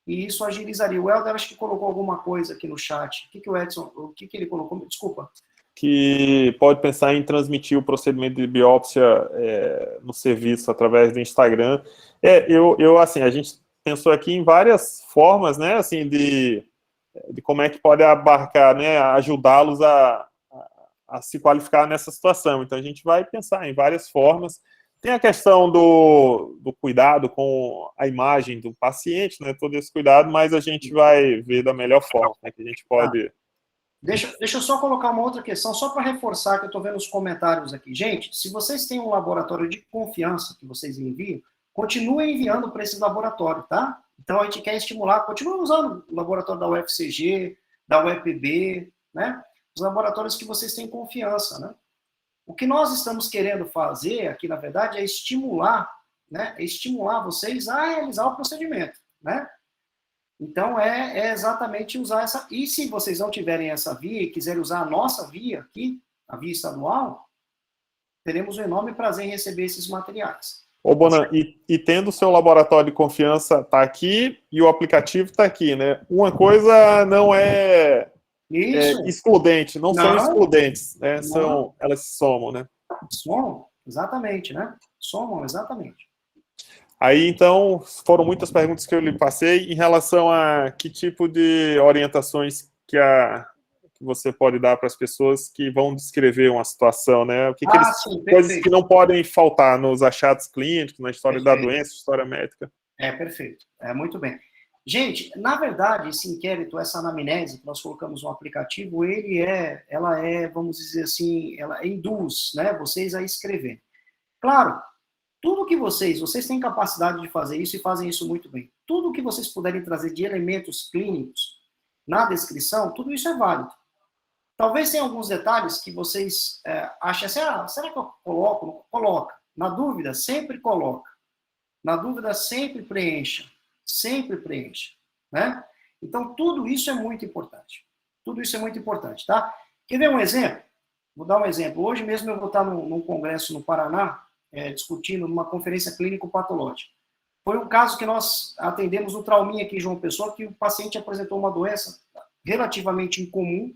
e isso agilizaria. O Helder acho que colocou alguma coisa aqui no chat. O que ele colocou? Desculpa. Que pode pensar em transmitir o procedimento de biópsia no serviço através do Instagram. Assim, a gente pensou aqui em várias formas, né, assim, de como é que pode abarcar, né, ajudá-los a se qualificar nessa situação. Então, a gente vai pensar em várias formas. Tem a questão do cuidado com a imagem do paciente, né, todo esse cuidado, mas a gente vai ver da melhor forma, né, que a gente pode... Deixa eu só colocar uma outra questão, só para reforçar que eu estou vendo os comentários aqui. Gente, se vocês têm um laboratório de confiança que vocês enviam, continuem enviando para esse laboratório, tá? Então, a gente quer estimular, continua usando o laboratório da UFCG, da UEPB, né? Os laboratórios que vocês têm confiança, né? O que nós estamos querendo fazer aqui, na verdade, é estimular, né? É estimular vocês a realizar o procedimento, né? Então, é exatamente usar essa... E se vocês não tiverem essa via e quiserem usar a nossa via aqui, a via estadual, teremos um enorme prazer em receber esses materiais. Ô, Bonan, e tendo o seu laboratório de confiança tá aqui e o aplicativo tá aqui, né? Uma coisa não é excludente, não são excludentes, né? Elas se somam, né? Somam, exatamente, né? Somam, exatamente. Aí, então, foram muitas perguntas que eu lhe passei em relação a que tipo de orientações que você pode dar para as pessoas que vão descrever uma situação, né? Coisas que não podem faltar nos achados clínicos, na história da doença, história médica. Perfeito. Muito bem. Gente, na verdade, esse inquérito, essa anamnese que nós colocamos no aplicativo, vamos dizer assim, ela induz, né, vocês a escrever. Claro, tudo que vocês têm capacidade de fazer isso e fazem isso muito bem. Tudo que vocês puderem trazer de elementos clínicos na descrição, tudo isso é válido. Talvez tenha alguns detalhes que vocês achem assim, será que eu coloco? Não coloca. Na dúvida, sempre coloca. Na dúvida, sempre preencha. Sempre preencha. Né? Então, tudo isso é muito importante. Tudo isso é muito importante, tá? Quer ver um exemplo? Vou dar um exemplo. Hoje mesmo eu vou estar num congresso no Paraná, discutindo numa conferência clínico-patológica. Foi um caso que nós atendemos no Trauminha aqui em João Pessoa, que o paciente apresentou uma doença relativamente incomum,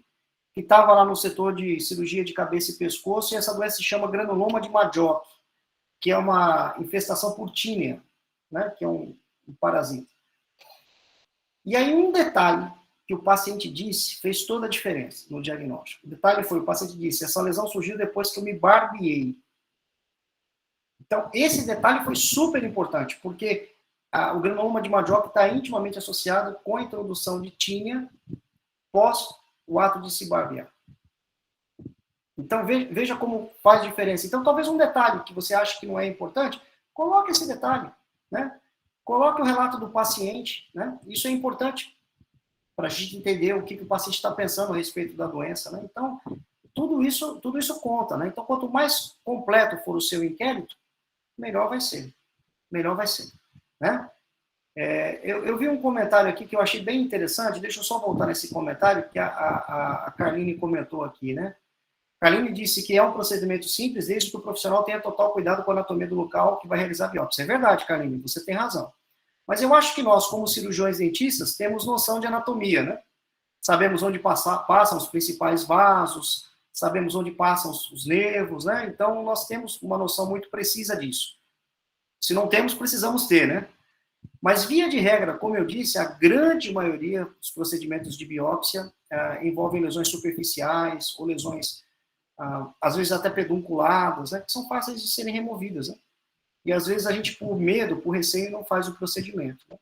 que estava lá no setor de cirurgia de cabeça e pescoço, e essa doença se chama granuloma de Maggiotti, que é uma infestação por tínia, né, que é um parasita. E aí um detalhe que o paciente disse fez toda a diferença no diagnóstico. O detalhe foi, o paciente disse, essa lesão surgiu depois que eu me barbeei. Então, esse detalhe foi super importante, porque o granuloma de Maggiotti está intimamente associado com a introdução de tínia pós o ato de se barbear. Então, veja como faz diferença. Então, talvez um detalhe que você acha que não é importante, coloque esse detalhe, né? Coloque o relato do paciente, né? Isso é importante para a gente entender o que o paciente está pensando a respeito da doença, né? Então, tudo isso conta, né? Então, quanto mais completo for o seu inquérito, melhor vai ser. Melhor vai ser, né? Eu vi um comentário aqui que eu achei bem interessante, deixa eu só voltar nesse comentário que a Carline comentou aqui, né? Carline disse que é um procedimento simples, desde que o profissional tenha total cuidado com a anatomia do local que vai realizar a biópsia. É verdade, Carline, você tem razão. Mas eu acho que nós, como cirurgiões dentistas, temos noção de anatomia, né? Sabemos onde passam os principais vasos, sabemos onde passam os nervos, né? Então, nós temos uma noção muito precisa disso. Se não temos, precisamos ter, né? Mas, via de regra, como eu disse, a grande maioria dos procedimentos de biópsia envolvem lesões superficiais ou lesões, às vezes até pedunculadas, né, que são fáceis de serem removidas. Né? E, às vezes, a gente, por medo, por receio, não faz o procedimento. Né?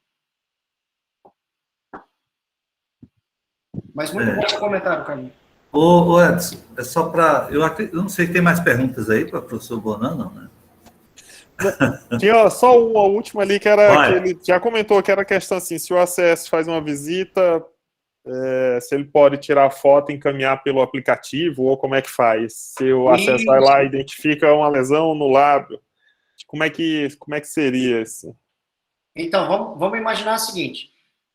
Mas muito bom esse comentário, Carlinhos. Ô Edson, é só para... Eu não sei se tem mais perguntas aí para o professor Bonan, não, né? Tinha só uma última ali, que era que ele já comentou, que era a questão assim, se o ACS faz uma visita, se ele pode tirar a foto e encaminhar pelo aplicativo, ou como é que faz? Se o ACS vai lá e identifica uma lesão no lábio, como é que seria isso? Então, vamos imaginar o seguinte,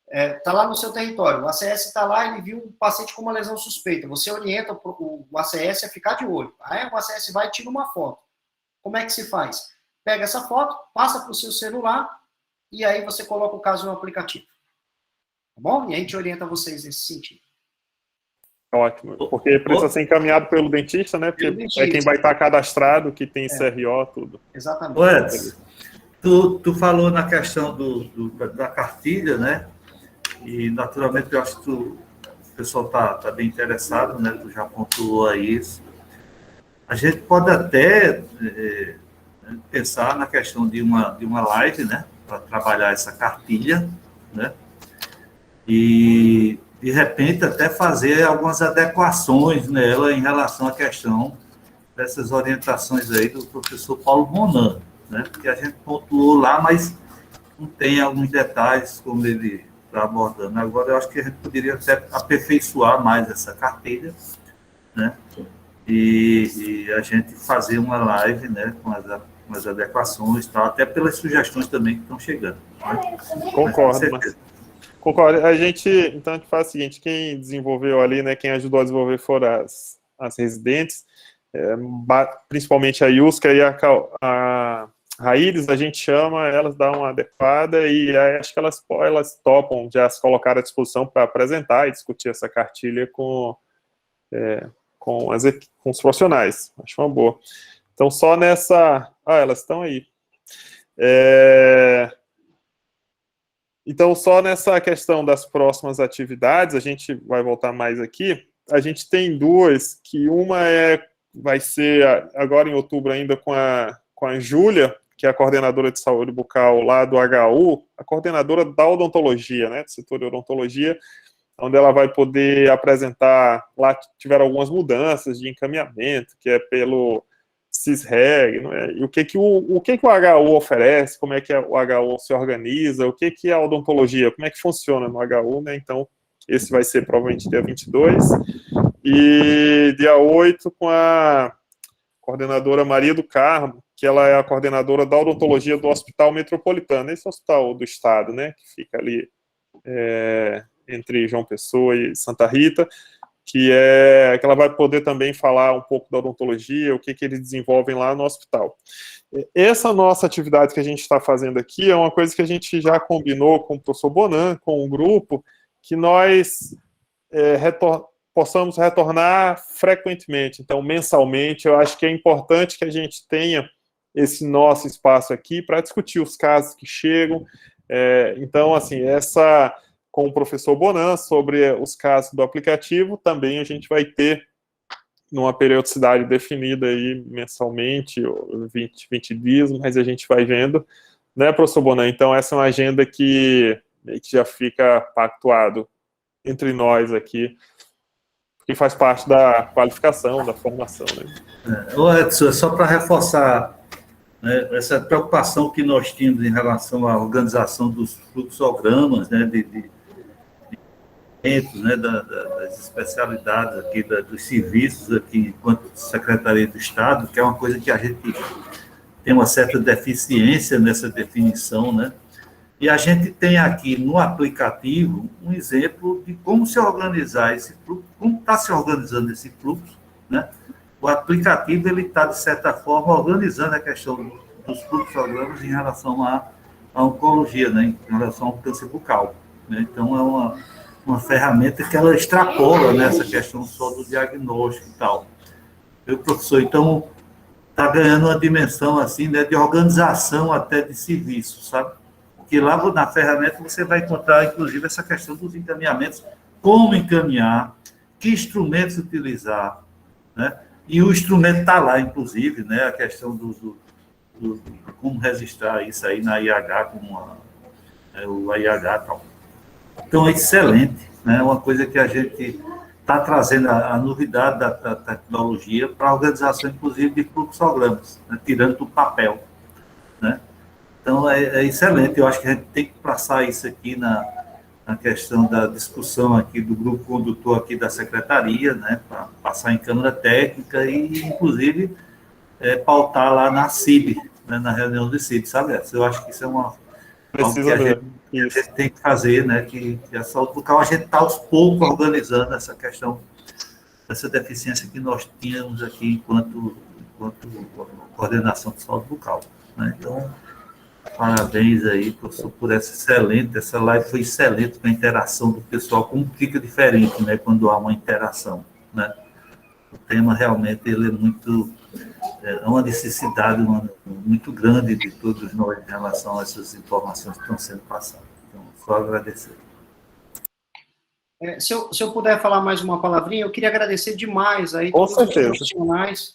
está lá no seu território, o ACS está lá, ele viu um paciente com uma lesão suspeita, você orienta o ACS a ficar de olho, aí o ACS vai e tira uma foto. Como é que se faz? Pega essa foto, passa para o seu celular e aí você coloca o caso no aplicativo. Tá bom? E a gente orienta vocês nesse sentido. Ótimo. Porque precisa ser encaminhado pelo dentista, né? Porque é quem vai estar cadastrado, que tem CRO, tudo. Exatamente. Ô Edson, tu falou na questão da cartilha, né? E, naturalmente, eu acho que o pessoal está bem interessado, né? Tu já pontuou aí isso. A gente pode até... pensar na questão de uma live, né, para trabalhar essa cartilha, né, e de repente até fazer algumas adequações nela em relação à questão dessas orientações aí do professor Paulo Bonan, né, que a gente pontuou lá, mas não tem alguns detalhes como ele está abordando. Agora eu acho que a gente poderia até aperfeiçoar mais essa cartilha, né, e a gente fazer uma live, né, com as adequações, tal, até pelas sugestões também que estão chegando. Né? Concordo. A gente faz o seguinte, quem desenvolveu ali, né, quem ajudou a desenvolver foram as residentes, principalmente a Yuska e a Raíris, a gente chama, elas dão uma adequada e acho que elas topam já se colocar à disposição para apresentar e discutir essa cartilha com os profissionais. Acho uma boa. Então, só nessa... elas estão aí. Então, só nessa questão das próximas atividades, a gente vai voltar mais aqui. A gente tem duas, que uma vai ser agora em outubro ainda com a Júlia, que é a coordenadora de saúde bucal lá do HU, a coordenadora da odontologia, né, do setor de odontologia, onde ela vai poder apresentar, lá tiveram algumas mudanças de encaminhamento, que é pelo CISREG, não é? E o que o HU oferece, como é que o HU se organiza, o que é a odontologia, como é que funciona no HU, né? Então, esse vai ser provavelmente dia 22, e dia 8 com a coordenadora Maria do Carmo, que ela é a coordenadora da odontologia do Hospital Metropolitano, esse hospital do estado, né, que fica ali entre João Pessoa e Santa Rita, que ela vai poder também falar um pouco da odontologia, o que eles desenvolvem lá no hospital. Essa nossa atividade que a gente está fazendo aqui é uma coisa que a gente já combinou com o professor Bonan, com o grupo, que nós possamos retornar frequentemente, então mensalmente. Eu acho que é importante que a gente tenha esse nosso espaço aqui para discutir os casos que chegam. Então, assim, com o professor Bonan, sobre os casos do aplicativo, também a gente vai ter numa periodicidade definida aí mensalmente, 20 dias, mas a gente vai vendo, né, professor Bonan? Então, essa é uma agenda que já fica pactuado entre nós aqui, que faz parte da qualificação, da formação, né? Edson, só para reforçar, né, essa preocupação que nós tínhamos em relação à organização dos fluxogramas, né, né, das especialidades aqui, dos serviços aqui, enquanto Secretaria do Estado, que é uma coisa que a gente tem uma certa deficiência nessa definição, né? E a gente tem aqui no aplicativo um exemplo de como se organizar esse fluxo, como está se organizando esse fluxo, né? O aplicativo, ele está, de certa forma, organizando a questão dos fluxogramas em relação à oncologia, né? Em relação ao câncer bucal, né? Então, é uma ferramenta que ela extrapola nessa questão só do diagnóstico e tal. Eu, professor, então, está ganhando uma dimensão, assim, né, de organização até de serviço, sabe? Porque lá na ferramenta você vai encontrar, inclusive, essa questão dos encaminhamentos, como encaminhar, que instrumentos utilizar, né? E o instrumento está lá, inclusive, né? A questão do como registrar isso aí na IH, como o IH e tal. Então, é excelente, né? Uma coisa que a gente está trazendo a novidade da tecnologia para a organização, inclusive, de fluxogramas, né? Tirando do papel, né? Então, é excelente. Eu acho que a gente tem que passar isso aqui na questão da discussão aqui do grupo condutor aqui da secretaria, né? Para passar em câmara técnica e, inclusive, pautar lá na CIB, né? Na reunião do CIB, sabe? Eu acho que isso é algo que a gente tem que fazer, né? Que a saúde bucal, a gente está aos poucos organizando essa questão, essa deficiência que nós tínhamos aqui enquanto coordenação de saúde bucal, né? Então, parabéns aí, professor, por essa live foi excelente com a interação do pessoal, como fica diferente, né? Quando há uma interação, né? O tema realmente ele é uma necessidade muito grande de todos nós em relação a essas informações que estão sendo passadas. Então, só agradecer. Se eu puder falar mais uma palavrinha, eu queria agradecer demais aí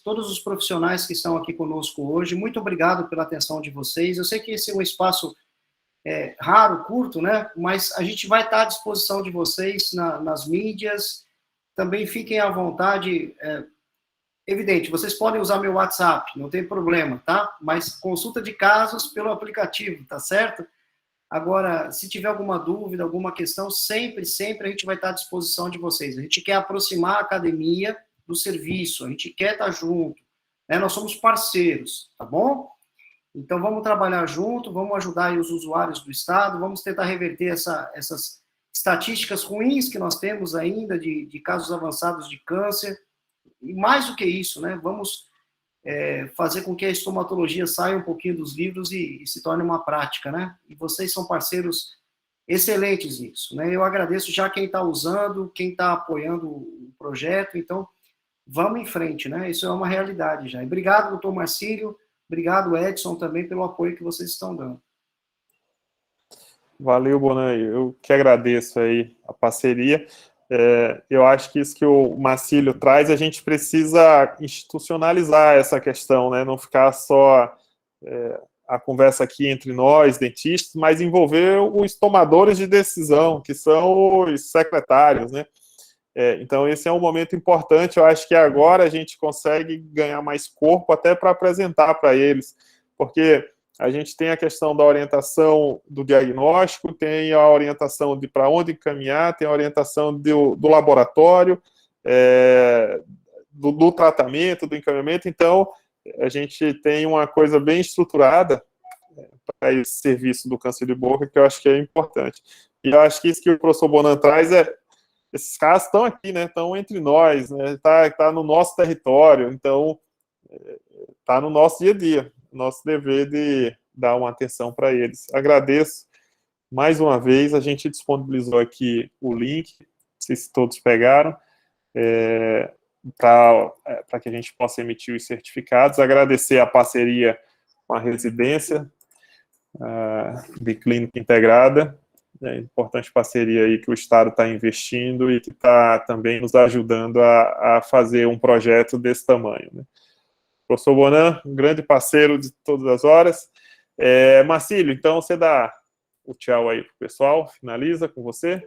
todos os profissionais que estão aqui conosco hoje. Muito obrigado pela atenção de vocês. Eu sei que esse é um espaço raro, curto, né? Mas a gente vai estar à disposição de vocês nas mídias. Também fiquem à vontade. Evidente, vocês podem usar meu WhatsApp, não tem problema, tá? Mas consulta de casos pelo aplicativo, tá certo? Agora, se tiver alguma dúvida, alguma questão, sempre a gente vai estar à disposição de vocês. A gente quer aproximar a academia do serviço, a gente quer estar junto, né? Nós somos parceiros, tá bom? Então, vamos trabalhar junto, vamos ajudar aí os usuários do Estado, vamos tentar reverter essas estatísticas ruins que nós temos ainda de casos avançados de câncer. E mais do que isso, né? Vamos fazer com que a estomatologia saia um pouquinho dos livros e se torne uma prática, né? E vocês são parceiros excelentes nisso, né? Eu agradeço já quem está usando, quem está apoiando o projeto, então vamos em frente, né? Isso é uma realidade já. E obrigado, doutor Marcílio, obrigado, Edson, também pelo apoio que vocês estão dando. Valeu, Bonan, eu que agradeço aí a parceria. Eu acho que isso que o Marcílio traz, a gente precisa institucionalizar essa questão, né? Não ficar só a conversa aqui entre nós, dentistas, mas envolver os tomadores de decisão, que são os secretários, né? Então, esse é um momento importante. Eu acho que agora a gente consegue ganhar mais corpo até para apresentar para eles, porque a gente tem a questão da orientação do diagnóstico, tem a orientação de para onde encaminhar, tem a orientação do laboratório, do tratamento, do encaminhamento. Então, a gente tem uma coisa bem estruturada para esse serviço do câncer de boca, que eu acho que é importante. E eu acho que isso que o professor Bonan traz esses casos estão aqui, né? Estão entre nós, né? Tá no nosso território, então está no nosso dia a dia, nosso dever de dar uma atenção para eles. Agradeço mais uma vez, a gente disponibilizou aqui o link, não sei se todos pegaram, para que a gente possa emitir os certificados. Agradecer a parceria com a residência de clínica integrada, importante parceria aí que o Estado está investindo e que está também nos ajudando a fazer um projeto desse tamanho, né? Professor Bonan, um grande parceiro de todas as horas. Marcílio, então você dá o tchau aí para o pessoal, finaliza com você.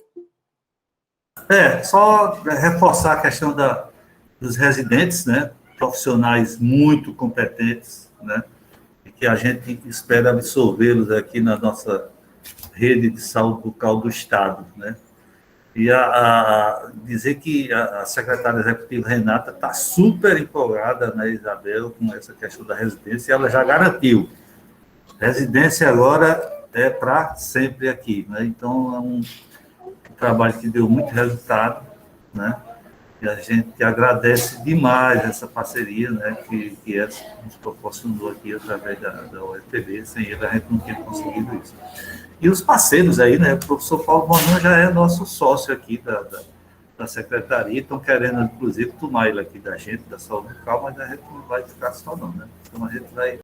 Só reforçar a questão dos residentes, né, profissionais muito competentes, né, e que a gente espera absorvê-los aqui na nossa rede de saúde bucal do Estado, né? E dizer que a secretária executiva Renata está super empolgada, né, Isabel, com essa questão da residência, e ela já garantiu. Residência agora é para sempre aqui, né? Então, é um trabalho que deu muito resultado, né? E a gente agradece demais essa parceria, né, que nos proporcionou aqui através da UFPB. Sem ele, a gente não tinha conseguido isso. E os parceiros aí, né? O professor Paulo Bonan já é nosso sócio aqui da secretaria, estão querendo, inclusive, tomar ele aqui da gente, da saúde bucal, mas a gente não vai ficar só não, né? Então a gente vai